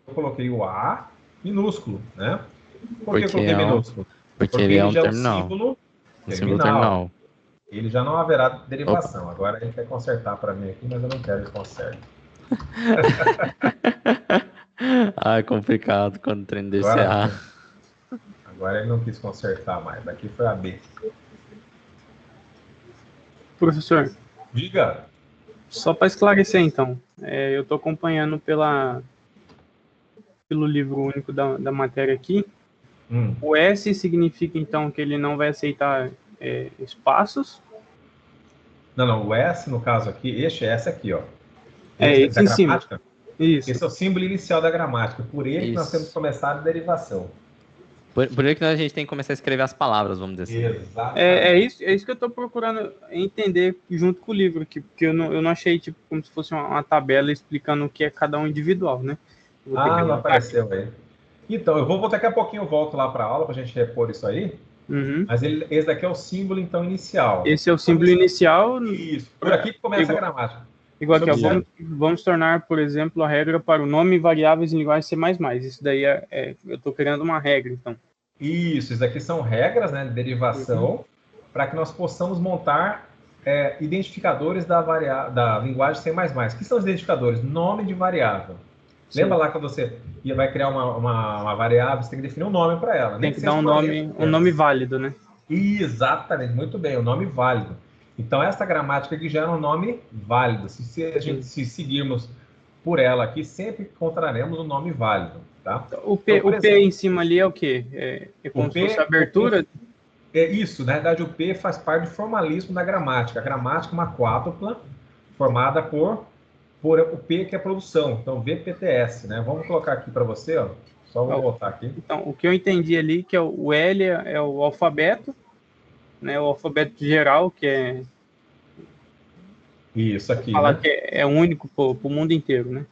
eu coloquei o A minúsculo, né? Por que eu coloquei minúsculo? Porque ele é um já terminal. É um símbolo terminal. Ele já não haverá derivação. Opa. Agora ele quer consertar para mim aqui, mas eu não quero que conserte. É complicado quando o trem desse é A. Agora ele não quis consertar mais. Daqui foi a B. Professor. Diga. Só para esclarecer, então, eu estou acompanhando pelo livro único da matéria aqui. O S significa, então, que ele não vai aceitar espaços? Não. O S, no caso aqui, este S aqui, ó. Esse em cima. Isso. Esse é o símbolo inicial da gramática. Por ele que nós temos que começar a derivação. Por ele que a gente tem que começar a escrever as palavras, vamos dizer assim. Exatamente. É isso que eu estou procurando entender junto com o livro, porque eu não achei tipo, como se fosse uma tabela explicando o que é cada um individual, né? Não apareceu aí. Então, daqui a pouquinho eu volto lá para a aula para a gente repor isso aí. Mas esse daqui é o símbolo, então, inicial. Esse é o símbolo inicial. Isso. Por aqui que começa a gramática. Igual aqui, ó, vamos tornar, por exemplo, a regra para o nome e variáveis em linguagem C++. Isso daí eu estou criando uma regra, então. Isso daqui são regras, né, de derivação, para que nós possamos montar identificadores da linguagem C++. O que são os identificadores? Nome de variável. Sim. Lembra lá quando você vai criar uma variável, você tem que definir um nome para ela. Tem que dar um nome válido, né? Exatamente, muito bem, um nome válido. Então, essa gramática aqui já é um nome válido. Se seguirmos por ela aqui, sempre encontraremos um nome válido. Tá? O P em cima ali é o quê? É como se fosse a abertura? Isso, na verdade, o P faz parte do formalismo da gramática. A gramática é uma quádrupla formada por o P, que é produção. Então, VPTS, né? Vamos colocar aqui para você, ó. Só vou voltar aqui. Então, o que eu entendi ali, que o L é o alfabeto, né? O alfabeto geral, que é... Isso aqui, falar né? que é único para o mundo inteiro, né?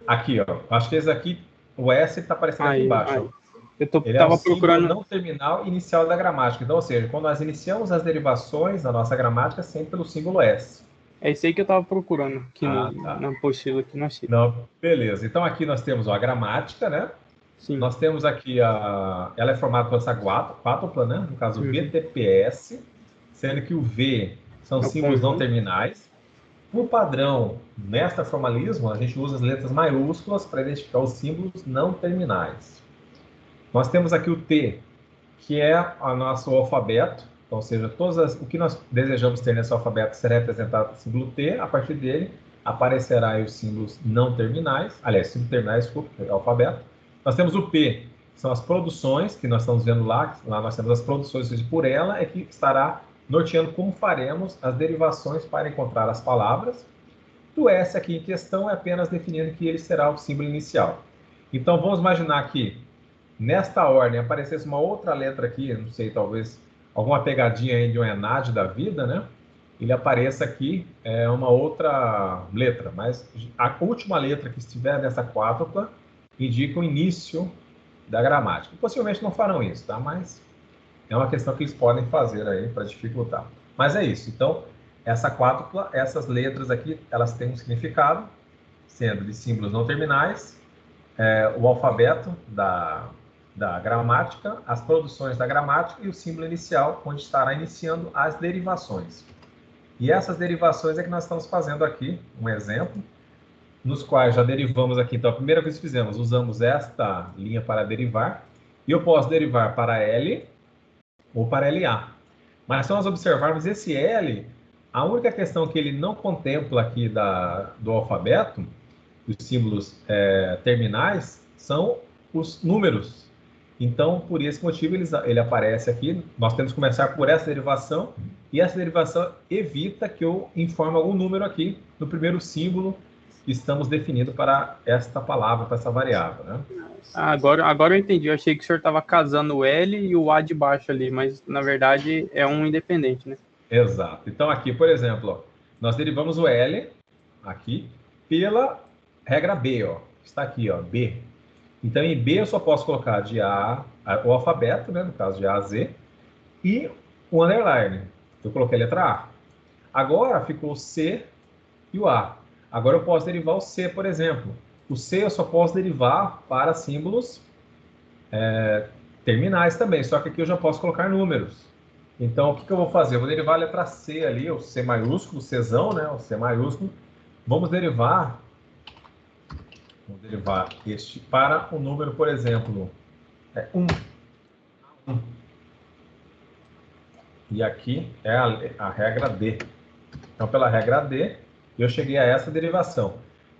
Aqui, ó. Acho que esse aqui, o S está aparecendo aqui embaixo. Ele é o símbolo não terminal inicial da gramática. Então, ou seja, quando nós iniciamos as derivações da nossa gramática, sempre pelo símbolo S. É isso aí que eu estava procurando aqui na apostila, aqui não achei. Não, beleza. Então, aqui nós temos a gramática, né? Sim. Nós temos aqui ela é formada por essa quádrupla, né? No caso, o BTPS, sendo que o V são símbolos não terminais. Por padrão, nesta formalismo, a gente usa as letras maiúsculas para identificar os símbolos não terminais. Nós temos aqui o T, que é o nosso alfabeto, então, ou seja, o que nós desejamos ter nesse alfabeto será representado pelo símbolo T, a partir dele aparecerá aí os símbolos não terminais, aliás, símbolos terminais, desculpa, é o alfabeto. Nós temos o P, que são as produções, que nós estamos vendo lá nós temos as produções, ou seja, por ela é que estará norteando como faremos as derivações para encontrar as palavras. O S aqui em questão é apenas definindo que ele será o símbolo inicial. Então, vamos imaginar que, nesta ordem, aparecesse uma outra letra aqui, não sei, talvez alguma pegadinha aí de um ENAD da vida, né? Ele apareça aqui uma outra letra, mas a última letra que estiver nessa quádrupla indica o início da gramática. Possivelmente não farão isso, tá? Mas é uma questão que eles podem fazer aí para dificultar. Mas é isso. Então, essa quádrupla, essas letras aqui, elas têm um significado, sendo de símbolos não terminais, o alfabeto da gramática, as produções da gramática e o símbolo inicial, onde estará iniciando as derivações. E essas derivações é que nós estamos fazendo aqui, um exemplo, nos quais já derivamos aqui. Então, a primeira vez que fizemos, usamos esta linha para derivar, e eu posso derivar para L ou para LA. Mas se nós observarmos esse L, a única questão que ele não contempla aqui do alfabeto, dos símbolos terminais, são os números. Então, por esse motivo, ele aparece aqui. Nós temos que começar por essa derivação, e essa derivação evita que eu informe algum número aqui no primeiro símbolo que estamos definindo para esta palavra, para essa variável, né? Agora eu entendi. Eu achei que o senhor estava casando o L e o A de baixo ali, mas, na verdade, é um independente, né? Exato. Então, aqui, por exemplo, ó, nós derivamos o L aqui pela regra B, ó. Está aqui, ó, B. Então, em B eu só posso colocar de o alfabeto, né, no caso de A a Z, e o underline. Eu coloquei a letra A. Agora ficou o C e o A. Agora eu posso derivar o C, por exemplo. O C eu só posso derivar para símbolos terminais também, só que aqui eu já posso colocar números. Então, o que eu vou fazer? Eu vou derivar a letra C ali, o C maiúsculo, o Czão, né, o C maiúsculo. Vamos derivar este para o número, por exemplo, 1. E aqui é a regra D. Então, pela regra D, eu cheguei a essa derivação.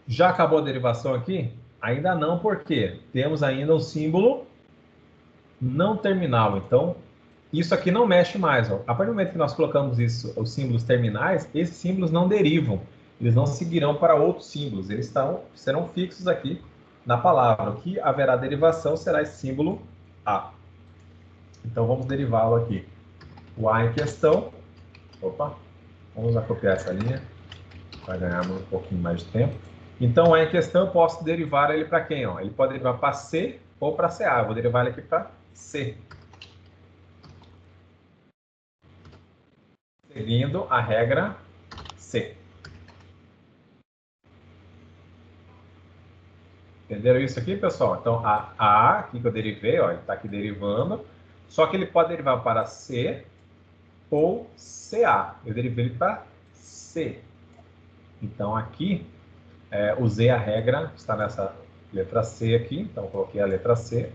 Já acabou a derivação aqui? Ainda não, porque temos ainda um símbolo não terminal. Então, isso aqui não mexe mais. Ó. A partir do momento que nós colocamos os símbolos terminais, esses símbolos não derivam. Eles não seguirão para outros símbolos. Eles serão fixos aqui na palavra. O que haverá derivação será esse símbolo A. Então, vamos derivá-lo aqui. O A em questão. Opa, vamos copiar essa linha para ganharmos um pouquinho mais de tempo. Então, o A em questão, eu posso derivar ele para quem? Ó? Ele pode derivar para C ou para CA. Eu vou derivar ele aqui para C. Seguindo a regra C. Entenderam isso aqui, pessoal? Então, a A aqui que eu derivei, ó, ele está aqui derivando, só que ele pode derivar para C ou CA. Eu derivei ele para C. Então, aqui, usei a regra, está nessa letra C aqui, então coloquei a letra C.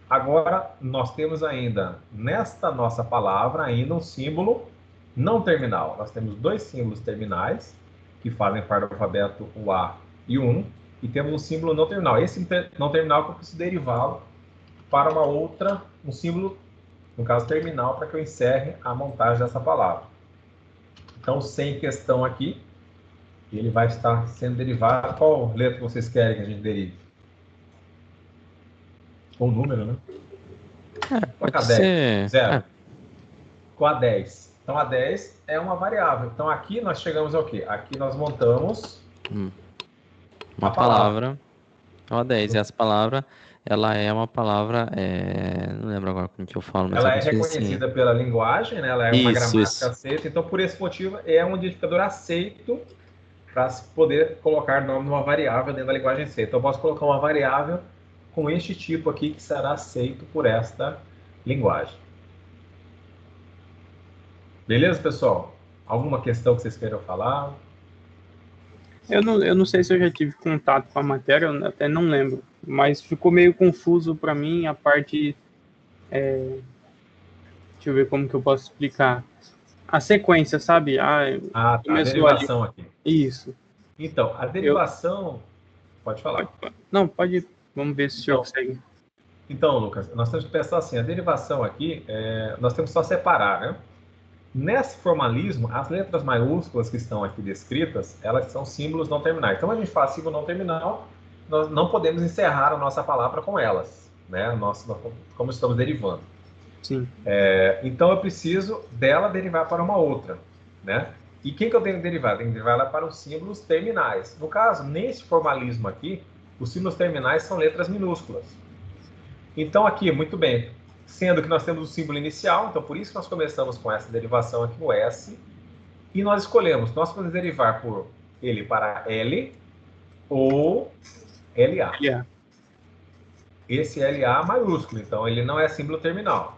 Agora, nós temos ainda, nesta nossa palavra, ainda um símbolo não terminal. Nós temos dois símbolos terminais, que fazem parte do alfabeto, o A e o 1, e temos um símbolo não terminal. Esse não terminal que eu preciso derivá-lo para um símbolo, no caso terminal, para que eu encerre a montagem dessa palavra. Então, sem questão aqui, ele vai estar sendo derivado. Qual letra vocês querem que a gente derive? Ou número, né? Pode a ser. 10, 0. Com a 10. Então, a 10 é uma variável. Então, aqui nós chegamos ao quê? Aqui nós montamos uma palavra. Então, a 10. E essa palavra, ela é uma palavra... não lembro agora como que eu falo, mas ela é reconhecida pela linguagem, né? Ela é uma gramática aceita. Então, por esse motivo, é um identificador aceito para se poder colocar nome numa variável dentro da linguagem C. Então, eu posso colocar uma variável com este tipo aqui que será aceito por esta linguagem. Beleza, pessoal? Alguma questão que vocês queiram falar? Eu não sei se eu já tive contato com a matéria, eu até não lembro, mas ficou meio confuso para mim a parte... deixa eu ver como que eu posso explicar. A sequência, sabe? A derivação aqui. Isso. Então, a derivação... Pode falar. Não, pode ir. Vamos ver se o senhor consegue. Então, Lucas, nós temos que pensar assim, a derivação aqui, nós temos só separar, né? Nesse formalismo, as letras maiúsculas que estão aqui descritas, elas são símbolos não terminais. Então, a gente fala símbolo não terminal, nós não podemos encerrar a nossa palavra com elas, né? Como estamos derivando. Sim. Então, eu preciso dela derivar para uma outra, né? E quem que eu tenho que derivar? Tenho que derivar ela para os símbolos terminais. No caso, nesse formalismo aqui, os símbolos terminais são letras minúsculas. Então, aqui, muito bem, sendo que nós temos o símbolo inicial, então por isso que nós começamos com essa derivação aqui, o S, e nós escolhemos, nós podemos derivar por ele para L ou LA. Yeah. Esse LA maiúsculo, então ele não é símbolo terminal,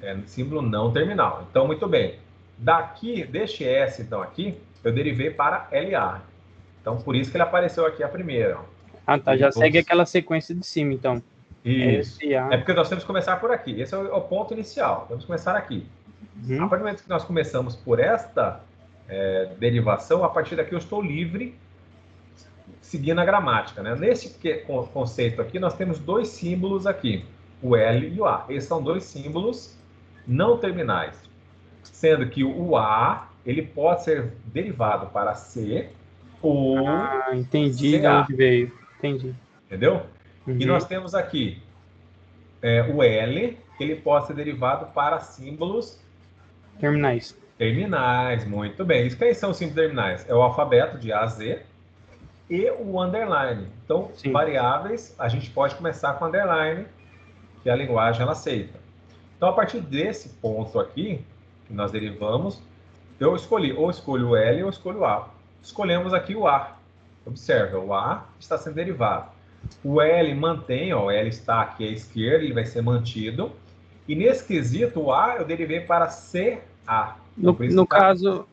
é símbolo não terminal. Então, muito bem, daqui, deste S, então aqui, eu derivei para LA. Então, por isso que ele apareceu aqui a primeira. Ah, tá, já segue aquela sequência de cima, então. Isso. É porque nós temos que começar por aqui. Esse é o ponto inicial. Vamos começar aqui. A partir do momento que nós começamos por esta derivação, a partir daqui eu estou livre, seguindo a gramática, né? Nesse conceito aqui, nós temos dois símbolos aqui, o L e o A. Esses são dois símbolos não terminais, sendo que o A ele pode ser derivado para C ou entendi de onde veio. Entendi. Entendeu? E nós temos aqui o L, ele pode ser derivado para símbolos terminais. Terminais, muito bem. Quem são os símbolos terminais? É o alfabeto de A a Z e o underline. Então, sim, variáveis, a gente pode começar com underline, que a linguagem ela aceita. Então, a partir desse ponto aqui, que nós derivamos, eu escolhi, ou escolho o L ou escolho o A. Escolhemos aqui o A. Observa, o A está sendo derivado. O L mantém, ó, o L está aqui à esquerda, ele vai ser mantido. E nesse quesito, o A eu derivei para CA. No caso,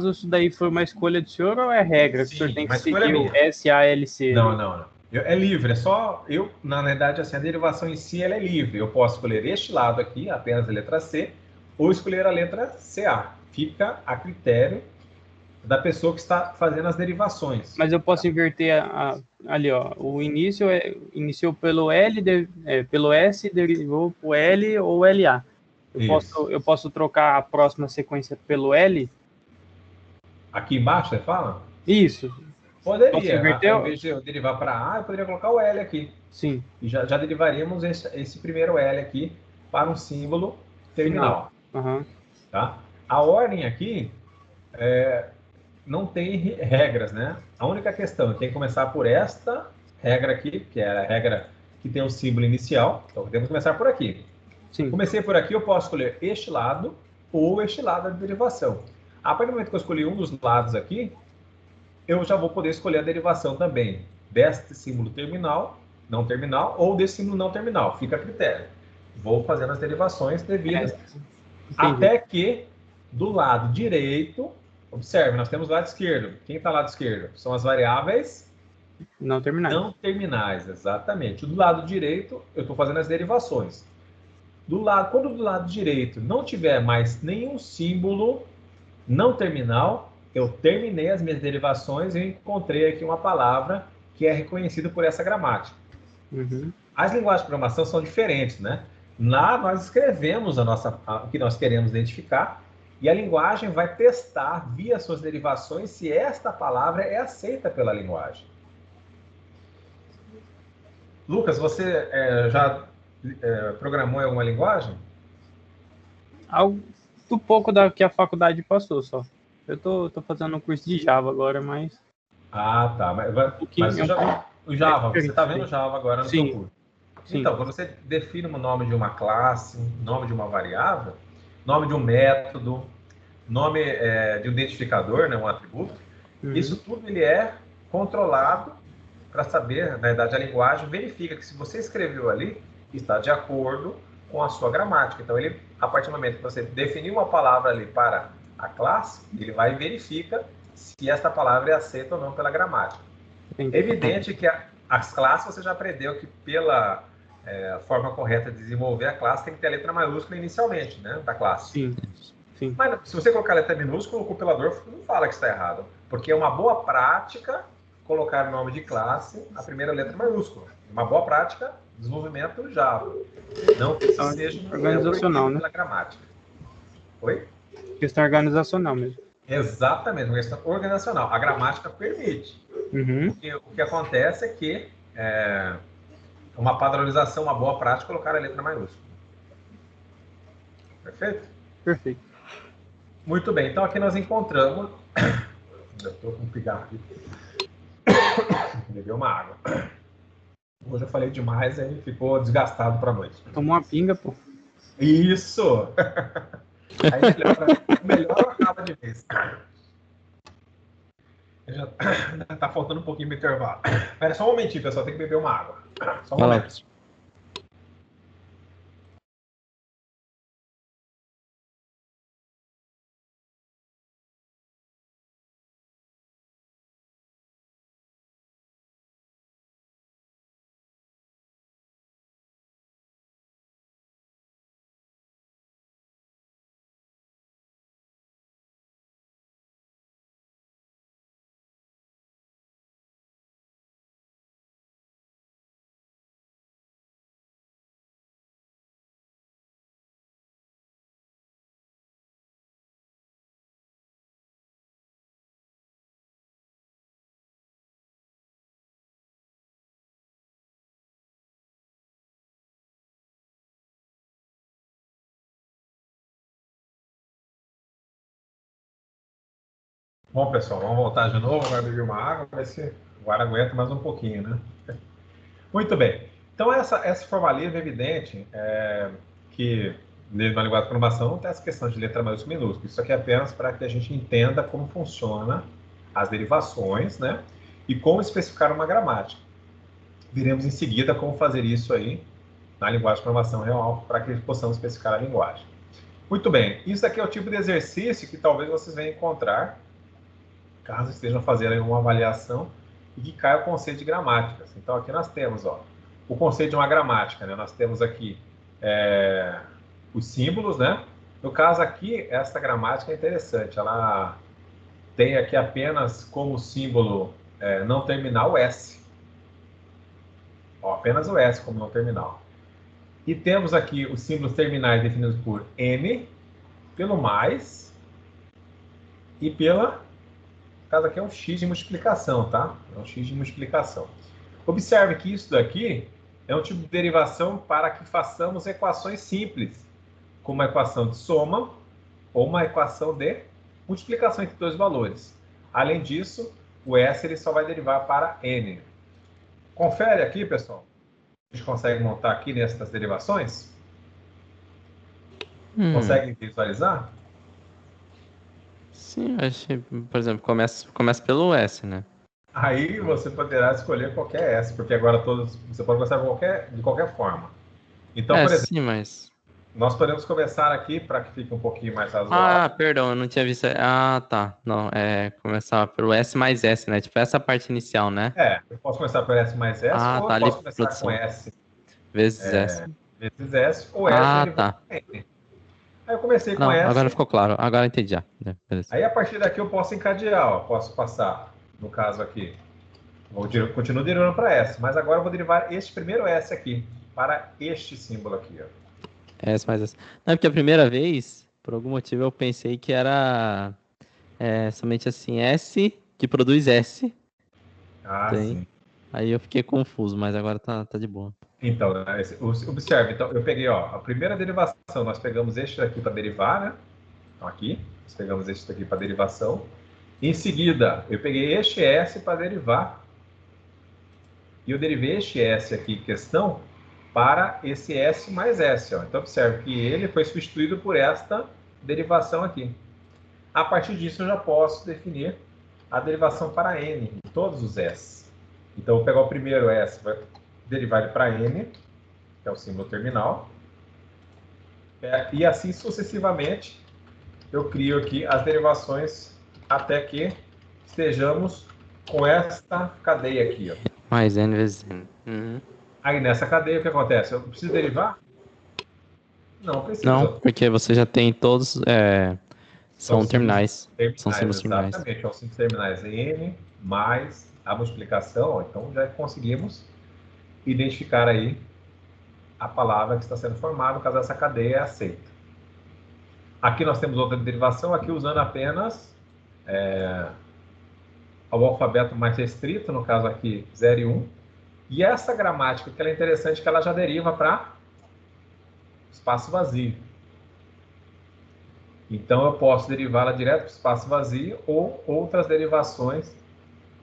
isso daí foi uma escolha do senhor ou é regra? Sim, o senhor tem que seguir o SALC? Não. É livre, é só na verdade, assim, a derivação em si ela é livre. Eu posso escolher este lado aqui, apenas a letra C, ou escolher a letra CA. Fica a critério da pessoa que está fazendo as derivações. Mas eu posso inverter ali, ó. O início iniciou pelo L, pelo S, derivou para o L ou LA. Eu posso trocar a próxima sequência pelo L? Aqui embaixo, você fala? Isso. Poderia. Em vez de eu derivar para A, eu poderia colocar o L aqui. Sim. E já derivaríamos esse primeiro L aqui para um símbolo terminal. Uhum. Tá? A ordem aqui não tem regras, né? A única questão, eu tenho que começar por esta regra aqui, que é a regra que tem o símbolo inicial. Então, temos que começar por aqui. Sim. Comecei por aqui, eu posso escolher este lado ou este lado da derivação. A partir do momento que eu escolhi um dos lados aqui, eu já vou poder escolher a derivação também deste símbolo terminal, não terminal, ou desse símbolo não terminal. Fica a critério. Vou fazendo as derivações devidas. Até que, do lado direito, observe, nós temos o lado esquerdo. Quem está lado esquerdo? São as variáveis não terminais. Não terminais, exatamente. Do lado direito, eu estou fazendo as derivações. Quando do lado direito não tiver mais nenhum símbolo não terminal, eu terminei as minhas derivações e encontrei aqui uma palavra que é reconhecida por essa gramática. Uhum. As linguagens de programação são diferentes, né? Lá nós escrevemos o que nós queremos identificar e a linguagem vai testar via suas derivações se esta palavra é aceita pela linguagem. Lucas, você já programou em alguma linguagem? Algo do pouco da que a faculdade passou só. Eu tô fazendo um curso de Java agora, mas... Ah, tá. Mas o Java, você está vendo Java agora no seu curso. Sim. Então, quando você define o nome de uma classe, nome de uma variável, nome de um método, nome de um identificador, né, um atributo, isso tudo ele é controlado para saber, na verdade, a linguagem verifica que se você escreveu ali, está de acordo com a sua gramática. Então, ele, a partir do momento que você definiu uma palavra ali para a classe, ele vai e verifica se esta palavra é aceita ou não pela gramática. É evidente que as classes você já aprendeu que pela forma correta de desenvolver a classe tem que ter a letra maiúscula inicialmente, né, da classe. Sim. Mas se você colocar a letra minúscula, o compilador não fala que está errado, porque é uma boa prática colocar o nome de classe a primeira letra maiúscula. Uma boa prática, desenvolvimento Java. Não que isso seja organizacional, né? Pela gramática. Oi? Questão organizacional mesmo. Exatamente, uma questão organizacional. A gramática permite. Porque o que acontece é que uma padronização, uma boa prática, colocar a letra maiúscula. Perfeito? Perfeito. Muito bem, então aqui nós encontramos... Eu estou com um pigarro aqui. Bebeu uma água. Hoje eu falei demais, aí ficou desgastado para a noite. Tomou uma pinga, pô. Isso! Aí melhor acaba de vez. Já tá faltando um pouquinho de intervalo. Espera só um momentinho, pessoal. Tem que beber uma água. Só um momento. Bom, pessoal, vamos voltar de novo. Agora beber uma água, vai ser... Agora aguenta mais um pouquinho, né? Muito bem. Então, esse formalismo é evidente que na linguagem de programação não tem essa questão de letra maiúscula e minúscula. Isso aqui é apenas para que a gente entenda como funciona as derivações, né? E como especificar uma gramática. Veremos em seguida como fazer isso aí na linguagem de programação real para que possamos especificar a linguagem. Muito bem. Isso aqui é o tipo de exercício que talvez vocês venham encontrar caso estejam fazendo uma avaliação e que caia o conceito de gramáticas. Então, aqui nós temos o conceito de uma gramática, né? Nós temos aqui os símbolos, né? No caso aqui, essa gramática é interessante. Ela tem aqui apenas como símbolo não terminal o S. Apenas o S como não terminal. E temos aqui os símbolos terminais definidos por N, pelo mais e pela... No caso aqui é um x de multiplicação, tá? É um x de multiplicação. Observe que isso daqui é um tipo de derivação para que façamos equações simples, como uma equação de soma ou uma equação de multiplicação entre dois valores. Além disso, o S ele só vai derivar para n. Confere aqui, pessoal. A gente consegue montar aqui nessas derivações? Consegue visualizar? Sim, acho que, por exemplo, começa pelo S, né? Aí você poderá escolher qualquer S, porque agora você pode começar de qualquer forma. Então, por exemplo, sim, mas... nós podemos começar aqui para que fique um pouquinho mais razoável. Perdão, eu não tinha visto. Tá. Não, começar pelo S mais S, né? Tipo, essa parte inicial, né? Eu posso começar por S mais S, ou tá, eu posso começar produção. Com S vezes S. Vezes S, ou S tá. N. Aí eu comecei com S. Agora ficou claro. Agora eu entendi já. Aí a partir daqui eu posso encadear, posso passar, no caso aqui. Continuo derivando para S, mas agora eu vou derivar este primeiro S aqui, para este símbolo aqui. S mais S. Não, porque a primeira vez, por algum motivo, eu pensei que era somente assim, S que produz S. Sim. Aí eu fiquei confuso, mas agora tá de boa. Então, observe, então, eu peguei, ó, a primeira derivação, nós pegamos este daqui para derivar, né? Então, aqui, nós pegamos este daqui para derivação. Em seguida, eu peguei este S para derivar. E eu derivei este S aqui, questão, para esse S mais S, ó. Então, observe que ele foi substituído por esta derivação aqui. A partir disso, eu já posso definir a derivação para N, em todos os S. Então, eu vou pegar o primeiro S, vai derivar ele para N, que é o símbolo terminal. E assim sucessivamente, eu crio aqui as derivações até que estejamos com esta cadeia aqui, ó. Mais N vezes N. Uhum. Aí, nessa cadeia, o que acontece? Eu preciso derivar? Não precisa. Não, porque você já tem todos... são terminais. São símbolos terminais. Exatamente, são símbolos terminais. N mais a multiplicação, ó, então já conseguimos identificar aí a palavra que está sendo formada, no caso essa cadeia é aceita. Aqui nós temos outra derivação, aqui usando apenas o alfabeto mais restrito, no caso aqui 0 e 1. E essa gramática, que ela é interessante, que ela já deriva para espaço vazio. Então eu posso derivá-la direto para o espaço vazio ou outras derivações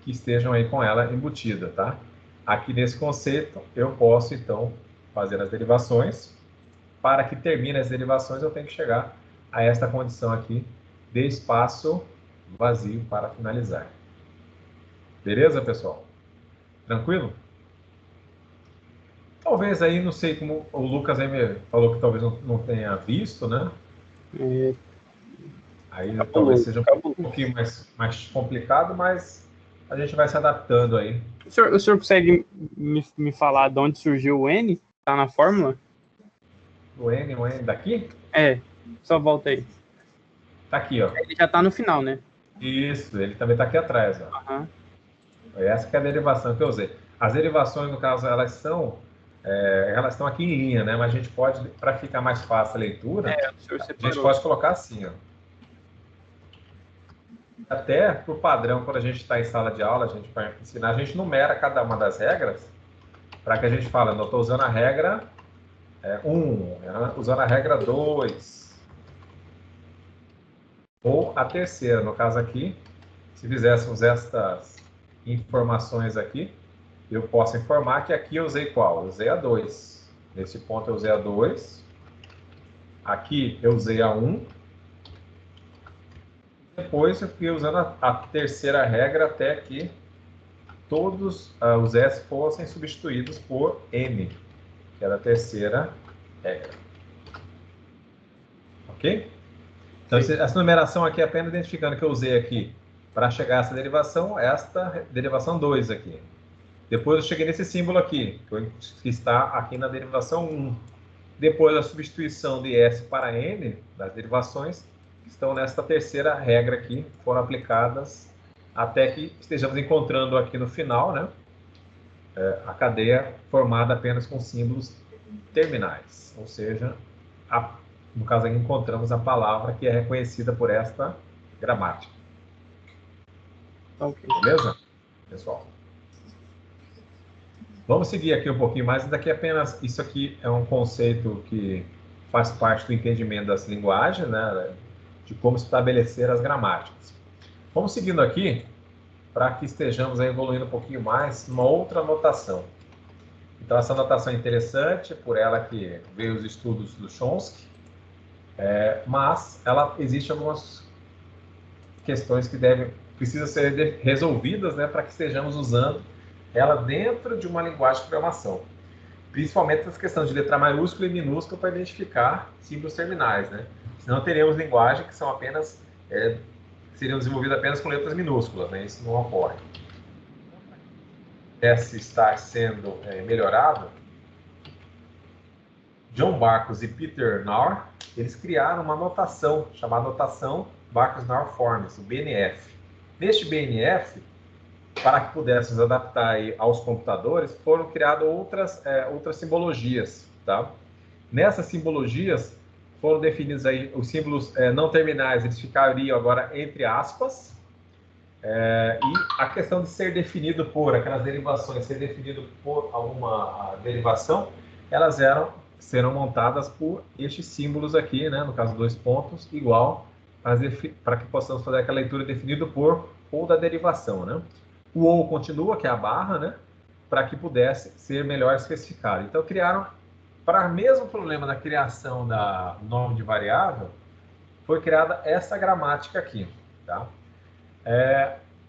que estejam aí com ela embutida, tá? Aqui nesse conceito eu posso então fazer as derivações. Para que termine as derivações eu tenho que chegar a esta condição aqui de espaço vazio para finalizar. Beleza, pessoal? Tranquilo? Talvez aí, não sei como o Lucas aí me falou que talvez não tenha visto, né? Aí talvez seja um pouquinho mais complicado, mas a gente vai se adaptando aí. O senhor consegue me falar de onde surgiu o N? Tá na fórmula? O N daqui? Só volta aí. Tá aqui, ó. Ele já tá no final, né? Isso, ele também tá aqui atrás, ó. Uhum. Essa que é a derivação que eu usei. As derivações, no caso, elas estão aqui em linha, né? Mas a gente pode, para ficar mais fácil a leitura, a gente pode colocar assim, ó. Até por padrão, quando a gente está em sala de aula, a gente vai ensinar, a gente numera cada uma das regras, para que a gente fale, eu estou usando a regra 1, usando a regra 2, ou a terceira, no caso aqui, se fizéssemos estas informações aqui, eu posso informar que aqui eu usei qual? Eu usei a 2. Nesse ponto eu usei a 2. Aqui eu usei a 1. Depois eu fui usando a terceira regra até que todos os S fossem substituídos por N, que era a terceira regra. Ok? Então, essa numeração aqui é apenas identificando que eu usei aqui para chegar a esta derivação 2 aqui. Depois eu cheguei nesse símbolo aqui, que está aqui na derivação 1. Depois a substituição de S para N, das derivações, estão nesta terceira regra aqui, foram aplicadas até que estejamos encontrando aqui no final, né, a cadeia formada apenas com símbolos terminais. Ou seja, no caso aqui encontramos a palavra que é reconhecida por esta gramática. Okay. Beleza, pessoal? Vamos seguir aqui um pouquinho mais. Daqui apenas, isso aqui é um conceito que faz parte do entendimento das linguagens, né, de como estabelecer as gramáticas. Vamos seguindo aqui, para que estejamos aí evoluindo um pouquinho mais, uma outra notação. Então, essa notação é interessante, por ela que veio os estudos do Chomsky, mas ela existe algumas questões que precisam ser resolvidas, né, para que estejamos usando ela dentro de uma linguagem de programação. Principalmente as questões de letra maiúscula e minúscula para identificar símbolos terminais, né? Senão teremos linguagem que são apenas, seriam desenvolvidas apenas com letras minúsculas, né? Isso não ocorre. Esse está sendo melhorado. John Backus e Peter Naur, eles criaram uma notação chamada notação Backus-Naur Forms, o BNF. Neste BNF, para que pudéssemos adaptar aí aos computadores, foram criadas outras simbologias, tá? Nessas simbologias foram definidos aí os símbolos não terminais, eles ficariam agora entre aspas, E a questão de ser definido por aquelas derivações, ser definido por alguma derivação, elas serão montadas por estes símbolos aqui, né? No caso, 2 pontos, igual, para que possamos fazer aquela leitura definida por ou da derivação, né? O ou continua, que é a barra, né? Para que pudesse ser melhor especificado. Então, criaram, para o mesmo problema da criação da nome de variável, foi criada essa gramática aqui, tá?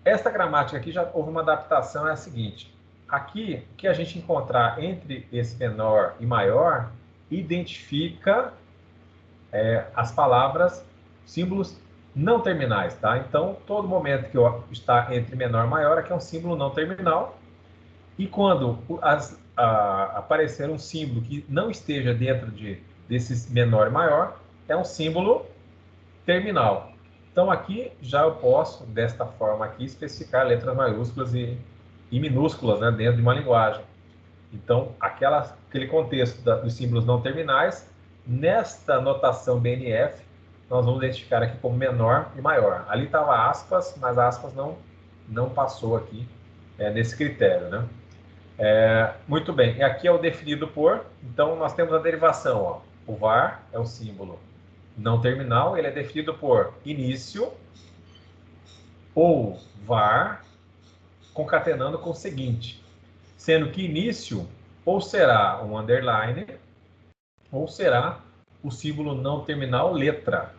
Esta gramática aqui já houve uma adaptação, é a seguinte. Aqui, o que a gente encontrar entre esse menor e maior, identifica as palavras, símbolos não terminais, tá? Então, todo momento que está entre menor e maior, aqui é um símbolo não terminal. E quando aparecer um símbolo que não esteja dentro desses menor e maior, é um símbolo terminal. Então, aqui já eu posso, desta forma aqui, especificar letras maiúsculas e minúsculas, né, dentro de uma linguagem. Então, aquele contexto dos símbolos não terminais, nesta notação BNF, nós vamos identificar aqui como menor e maior. Ali estava aspas, mas aspas não passou aqui nesse critério, né? Muito bem, e aqui é o definido por, então nós temos a derivação, ó. O var é o símbolo não terminal, ele é definido por início ou var concatenando com o seguinte, sendo que início ou será um underline ou será o símbolo não terminal letra.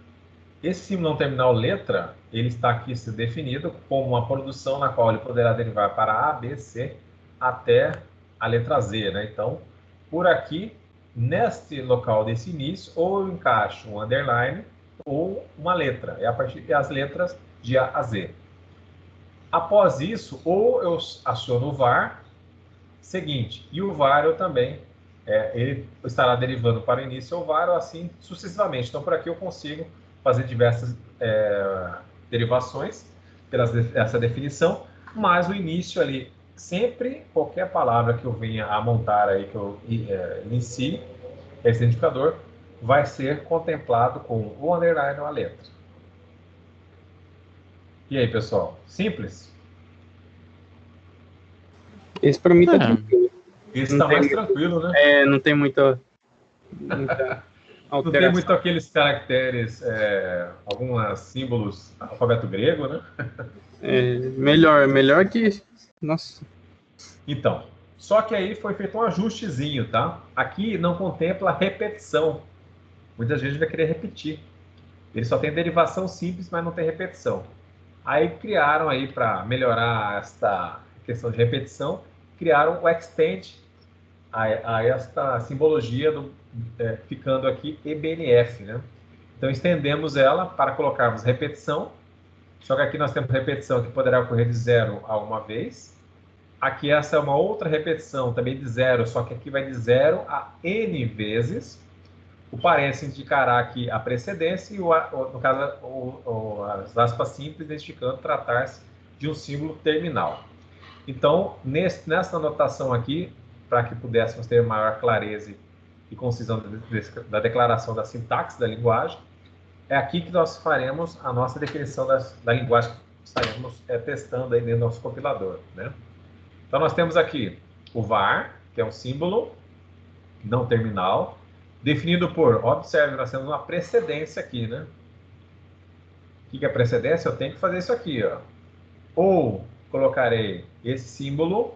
Esse símbolo não terminal letra, ele está aqui se definido como uma produção na qual ele poderá derivar para A, B, C, até a letra Z, né? Então, por aqui, neste local desse início, ou eu encaixo um underline ou uma letra. É a partir das letras de A a Z. Após isso, ou eu aciono o var, seguinte, e o var eu também, ele estará derivando para o início ou var, ou assim sucessivamente. Então, por aqui eu consigo fazer diversas derivações essa definição, mas o início ali, sempre qualquer palavra que eu venha a montar aí, que eu inicie esse identificador, vai ser contemplado com o underline ou a letra. E aí, pessoal? Simples? Esse para mim tá tranquilo. Esse está mais tranquilo, né? Não tem muita alteração. Não tem muito aqueles caracteres, alguns símbolos alfabeto grego, né? Melhor que... Nossa. Então, só que aí foi feito um ajustezinho, tá? Aqui não contempla repetição. Muita gente vai querer repetir. Ele só tem derivação simples, mas não tem repetição. Aí criaram aí, para melhorar esta questão de repetição, criaram o extend a esta simbologia ficando aqui EBNF, né? Então estendemos ela para colocarmos repetição. Só que aqui nós temos repetição que poderá ocorrer de 0 a uma vez. Aqui essa é uma outra repetição também de 0, só que aqui vai de 0 a n vezes. O parênteses indicará aqui a precedência e, no caso, as aspas simples identificando tratar-se de um símbolo terminal. Então, nessa anotação aqui, para que pudéssemos ter maior clareza e concisão da declaração da sintaxe da linguagem, é aqui que nós faremos a nossa definição da linguagem que estaremos testando aí dentro do nosso compilador, né? Então, nós temos aqui o var, que é um símbolo não terminal, definido por, observe, nós temos uma precedência aqui, né? O que é precedência? Eu tenho que fazer isso aqui, ó. Ou colocarei esse símbolo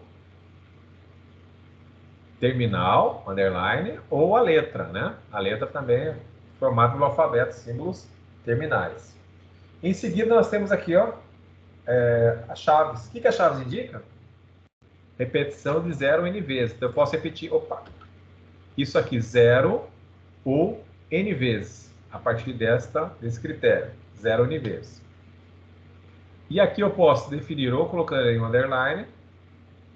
terminal, underline, ou a letra, né? A letra também é formada pelo alfabeto, símbolos terminais. Em seguida, nós temos aqui, ó, as chaves. O que as chaves indicam? Repetição de 0 n vezes. Então, eu posso repetir, isso aqui, 0 ou n vezes, a partir desse critério, 0 n vezes. E aqui eu posso definir, ou colocarei um underline,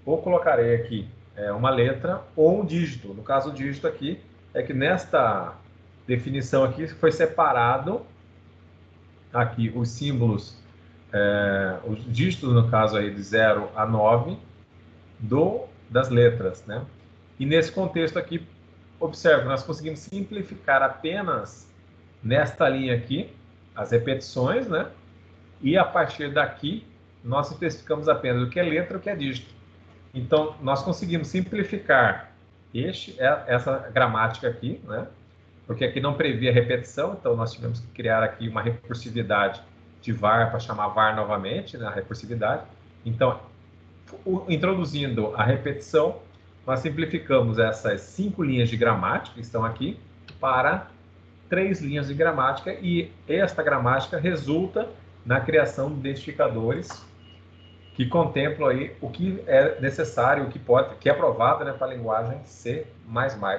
ou colocarei aqui uma letra, ou um dígito. No caso, o dígito aqui, é que nesta definição aqui, foi separado aqui os símbolos, os dígitos, no caso aí, de 0 a 9, das letras, né? E nesse contexto aqui, observe, nós conseguimos simplificar apenas nesta linha aqui, as repetições, né? E a partir daqui, nós especificamos apenas o que é letra e o que é dígito. Então, nós conseguimos simplificar essa gramática aqui, né? Porque aqui não previa repetição, então nós tivemos que criar aqui uma recursividade de var para chamar var novamente, na recursividade. Então, introduzindo a repetição, nós simplificamos essas 5 linhas de gramática que estão aqui para 3 linhas de gramática, e esta gramática resulta na criação de identificadores que contemplam aí o que é necessário, o que é aprovado, né, para a linguagem C++,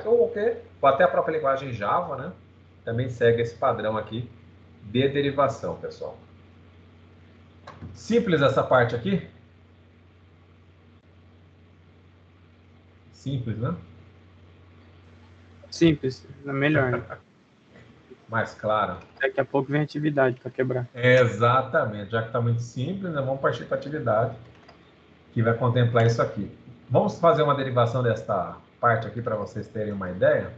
ou até a própria linguagem Java, né, também segue esse padrão aqui de derivação, pessoal. Simples essa parte aqui? Simples, né? Simples, é melhor. Mais claro. Daqui a pouco vem atividade para quebrar. Exatamente. Já que está muito simples, né, vamos partir para a atividade que vai contemplar isso aqui. Vamos fazer uma derivação desta parte aqui para vocês terem uma ideia.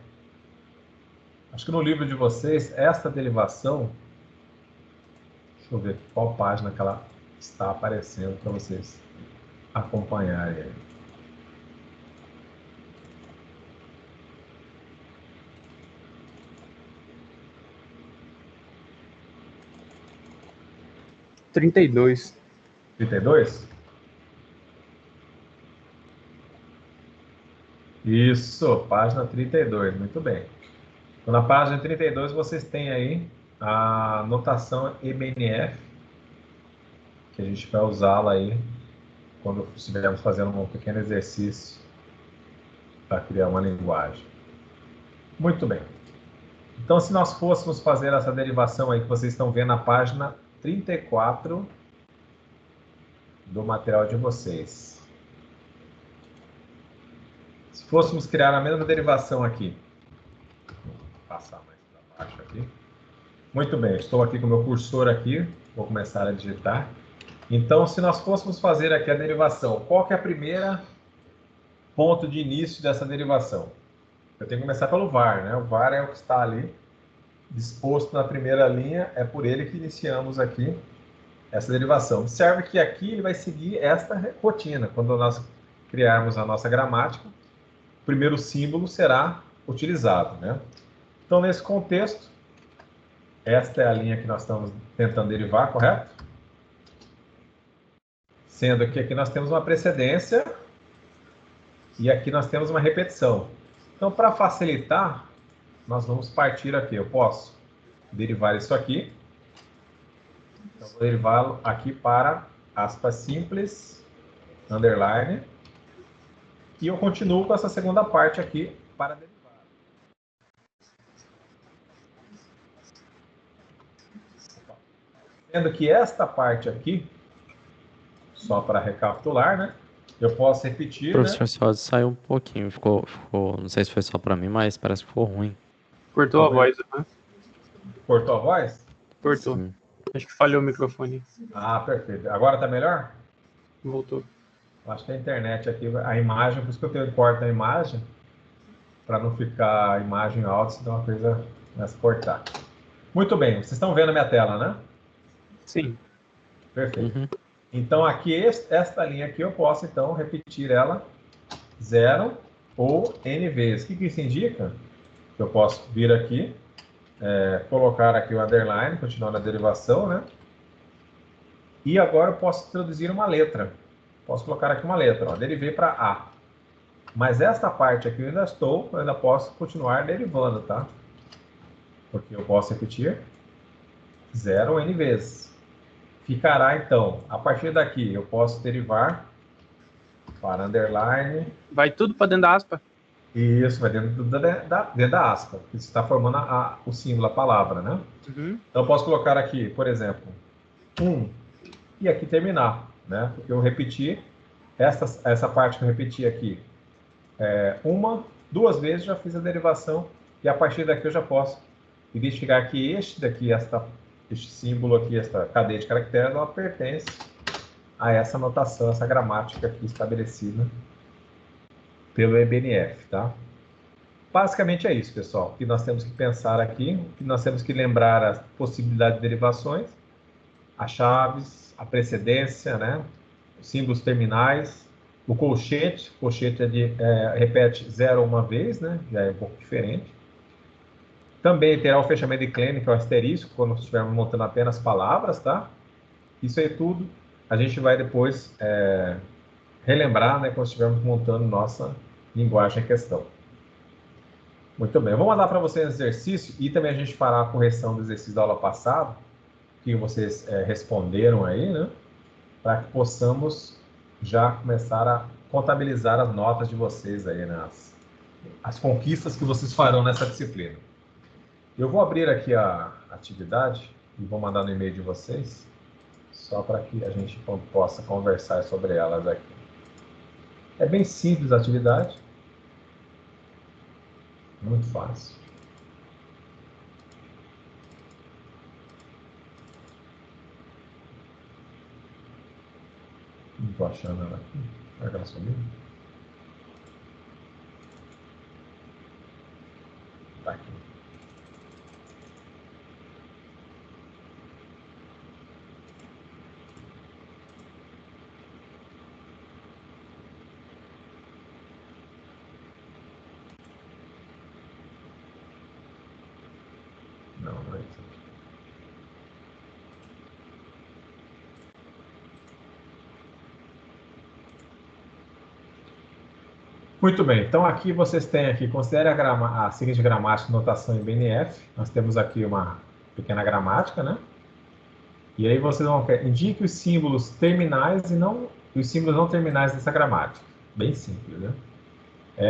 Acho que no livro de vocês, esta derivação... Deixa eu ver qual página que ela está aparecendo para vocês acompanharem aí. — 32. 32? Isso, página 32, muito bem. Então, na página 32 vocês têm aí a notação EBNF, que a gente vai usá-la aí quando estivermos fazendo um pequeno exercício para criar uma linguagem. Muito bem. Então, se nós fôssemos fazer essa derivação aí que vocês estão vendo na página 34 do material de vocês. Se fôssemos criar a mesma derivação aqui, vou passar mais para baixo aqui. Muito bem, estou aqui com o meu cursor aqui, vou começar a digitar. Então, se nós fôssemos fazer aqui a derivação, qual que é a primeira ponto de início dessa derivação? Eu tenho que começar pelo var, né? O var é o que está ali disposto na primeira linha, é por ele que iniciamos aqui essa derivação. Observe que aqui ele vai seguir esta rotina. Quando nós criarmos a nossa gramática, o primeiro símbolo será utilizado, né? Então, nesse contexto, esta é a linha que nós estamos tentando derivar, correto? Sendo que aqui nós temos uma precedência e aqui nós temos uma repetição. Então, para facilitar, nós vamos partir aqui. Eu posso derivar isso aqui. Então, vou derivá-lo aqui para aspas simples, underline. E eu continuo com essa segunda parte aqui para derivar. Sendo que esta parte aqui, só para recapitular, né? Eu posso repetir, Professor, né? só saiu um pouquinho, ficou, não sei se foi só para mim, mas parece que ficou ruim. Cortou a voz, né? Cortou a voz? Cortou. Sim. Acho que falhou o microfone. Ah, perfeito. Agora tá melhor? Voltou. Acho que a internet aqui, a imagem, por isso que eu tenho que cortar a imagem, para não ficar a imagem alta, senão a coisa começa a cortar. Muito bem, vocês estão vendo a minha tela, né? Sim. Perfeito. Uhum. Então, aqui, esta linha aqui, eu posso, então, repetir ela 0 ou N vezes. O que isso indica? Eu posso vir aqui, colocar aqui o underline, continuando a derivação, né? E agora eu posso introduzir uma letra. Posso colocar aqui uma letra, ó, derivei para A. Mas esta parte aqui eu ainda posso continuar derivando, tá? Porque eu posso repetir 0 ou N vezes. Ficará, então, a partir daqui, eu posso derivar para underline. Vai tudo para dentro da aspa? Isso, vai dentro da aspa, que está formando o símbolo, a palavra, né? Uhum. Então, eu posso colocar aqui, por exemplo, 1, e aqui terminar, né? Porque eu repeti, essa parte que eu repeti aqui, 1, 2 vezes, já fiz a derivação, e a partir daqui eu já posso identificar que este símbolo aqui, esta cadeia de caracteres, ela pertence a essa notação, essa gramática aqui estabelecida pelo EBNF, tá? Basicamente é isso, pessoal. O que nós temos que pensar aqui, o que nós temos que lembrar as possibilidades de derivações, as chaves, a precedência, né? Os símbolos terminais, o colchete repete 0 uma vez, né? Já é um pouco diferente. Também terá o fechamento de claim, que é o asterisco, quando estivermos montando apenas palavras, tá? Isso aí tudo a gente vai depois relembrar, né, quando estivermos montando nossa linguagem em questão. Muito bem, eu vou mandar para vocês um exercício e também a gente fará a correção do exercício da aula passada, que vocês responderam aí, né? Para que possamos já começar a contabilizar as notas de vocês aí, né? As conquistas que vocês farão nessa disciplina. Eu vou abrir aqui a atividade e vou mandar no e-mail de vocês, só para que a gente possa conversar sobre elas aqui. É bem simples a atividade, muito fácil. Não estou achando ela aqui. Será que ela sumiu? Tá aqui. Não, não é isso aqui. Muito bem, então aqui vocês têm aqui, considere a seguinte gramática, notação em BNF. Nós temos aqui uma pequena gramática, né? E aí vocês vão indique os símbolos terminais e os símbolos não terminais dessa gramática. Bem simples, né?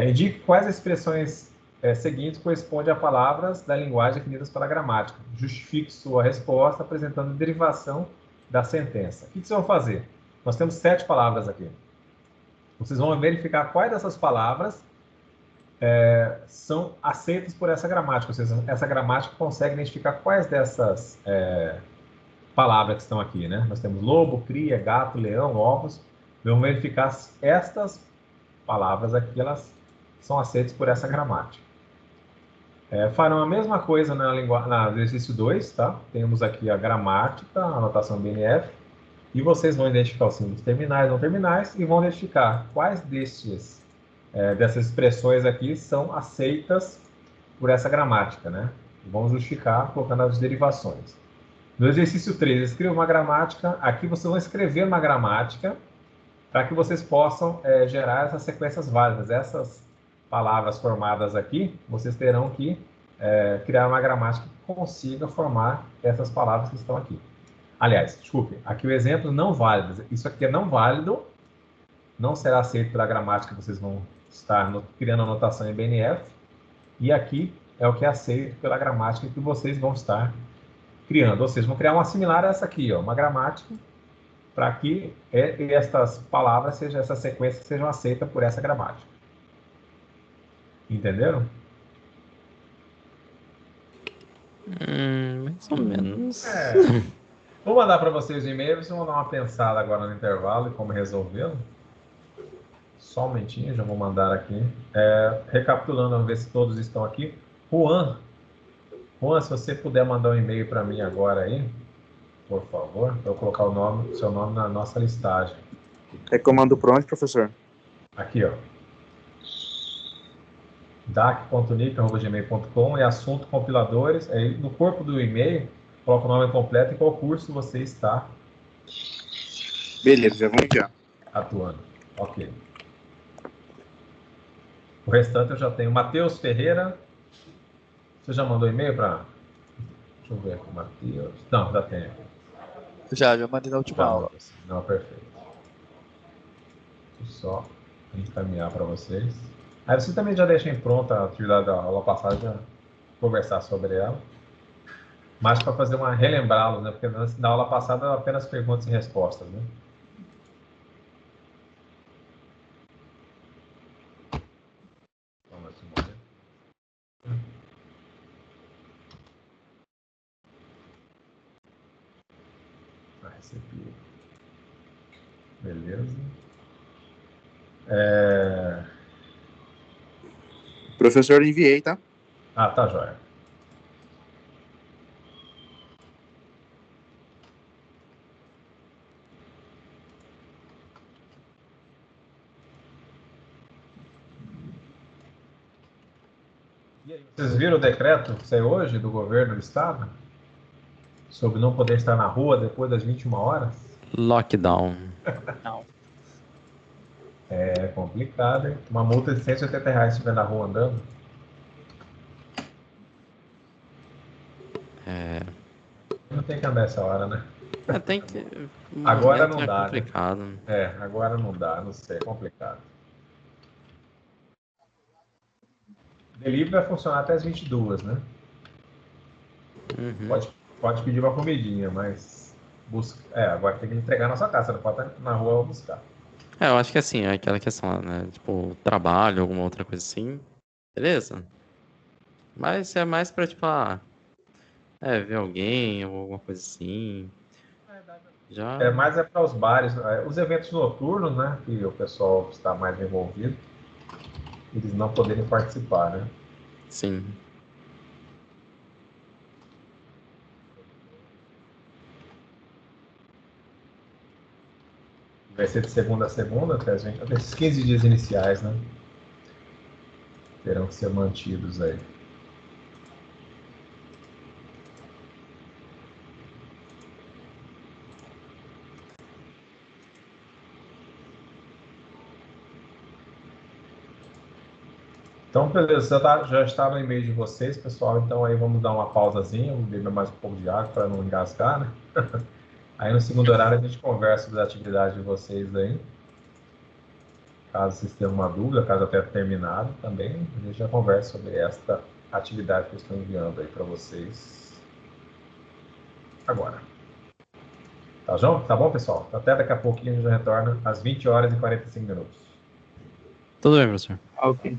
Indique quais expressões seguintes correspondem a palavras da linguagem definidas pela gramática. Justifique sua resposta apresentando derivação da sentença. O que vocês vão fazer? Nós temos 7 palavras aqui. Vocês vão verificar quais dessas palavras são aceitas por essa gramática. Ou seja, essa gramática consegue identificar quais dessas palavras que estão aqui, né? Nós temos lobo, cria, gato, leão, ovos. Vamos verificar se estas palavras aqui, elas são aceitas por essa gramática. Farão a mesma coisa no exercício 2, tá? Temos aqui a gramática, a anotação BNF, e vocês vão identificar os símbolos terminais e não terminais e vão identificar quais dessas expressões aqui são aceitas por essa gramática, né? E vão justificar colocando as derivações. No exercício 3, escreva uma gramática. Aqui vocês vão escrever uma gramática para que vocês possam gerar essas sequências válidas. Essas palavras formadas aqui, vocês terão que criar uma gramática que consiga formar essas palavras que estão aqui. Aliás, desculpe, aqui o exemplo não válido. Isso aqui é não válido, não será aceito pela gramática que vocês vão estar criando anotação em BNF. E aqui é o que é aceito pela gramática que vocês vão estar criando. Ou seja, vão criar uma similar a essa aqui, ó, uma gramática, para que estas palavras, essas sequências, sejam aceitas por essa gramática. Entenderam? Mais ou menos. Vou mandar para vocês o e-mail, vocês vão dar uma pensada agora no intervalo e como resolvê-lo. Só um momentinho, já vou mandar aqui. Recapitulando, vamos ver se todos estão aqui. Juan, se você puder mandar um e-mail para mim agora aí, por favor, para eu colocar o seu nome na nossa listagem. Comando por onde, professor? Aqui, ó. dac.nic@gmail.com e assunto compiladores. Aí no corpo do e-mail, coloca o nome completo e qual curso você está. Beleza, já vou enviar. Atuando. Ok. O restante eu já tenho. Matheus Ferreira. Você já mandou e-mail para... Deixa eu ver aqui, Matheus. Não, já tem aqui. Já mandei na última aula. Não, perfeito. Deixa eu só encaminhar para vocês. Aí você também já deixa em pronta a atividade da aula passada, já conversar sobre ela. Mas para fazer uma relembrá-lo, né? Porque na aula passada apenas perguntas e respostas, né? Recebi. Beleza. Professor, enviei, tá? Ah, tá jóia. E aí, vocês viram o decreto que saiu hoje do governo do estado? Sobre não poder estar na rua depois das 21 horas? Lockdown. Não. É complicado, hein? Uma multa de R$180 se estiver na rua andando. Não tem que andar essa hora, né? Tem que... Agora não dá, complicado. né? Agora não dá, não sei, é complicado. Delivery vai funcionar até as 22, né? Uhum. Pode pedir uma comidinha, mas agora tem que entregar na sua casa, você não pode estar na rua buscar. Eu acho que assim, é aquela questão, né? Tipo, trabalho, alguma outra coisa assim. Beleza. Mas é mais pra, tipo, ver alguém ou alguma coisa assim. Já... Mais para os bares, os eventos noturnos, né? Que o pessoal está mais envolvido, eles não poderem participar, né? Sim. Vai ser de segunda a segunda, até esses 15 dias iniciais, né? Terão que ser mantidos aí. Então, beleza, já está no e-mail de vocês, pessoal. Então, aí vamos dar uma pausazinha, vamos beber mais um pouco de água para não engasgar, né? Aí, no segundo horário, a gente conversa sobre as atividades de vocês aí. Caso vocês tenham uma dúvida, caso eu tenha terminado também, a gente já conversa sobre esta atividade que eu estou enviando aí para vocês agora. Tá, João? Tá bom, pessoal? Até daqui a pouquinho a gente já retorna às 20 horas e 45 minutos. Tudo bem, professor. Ok.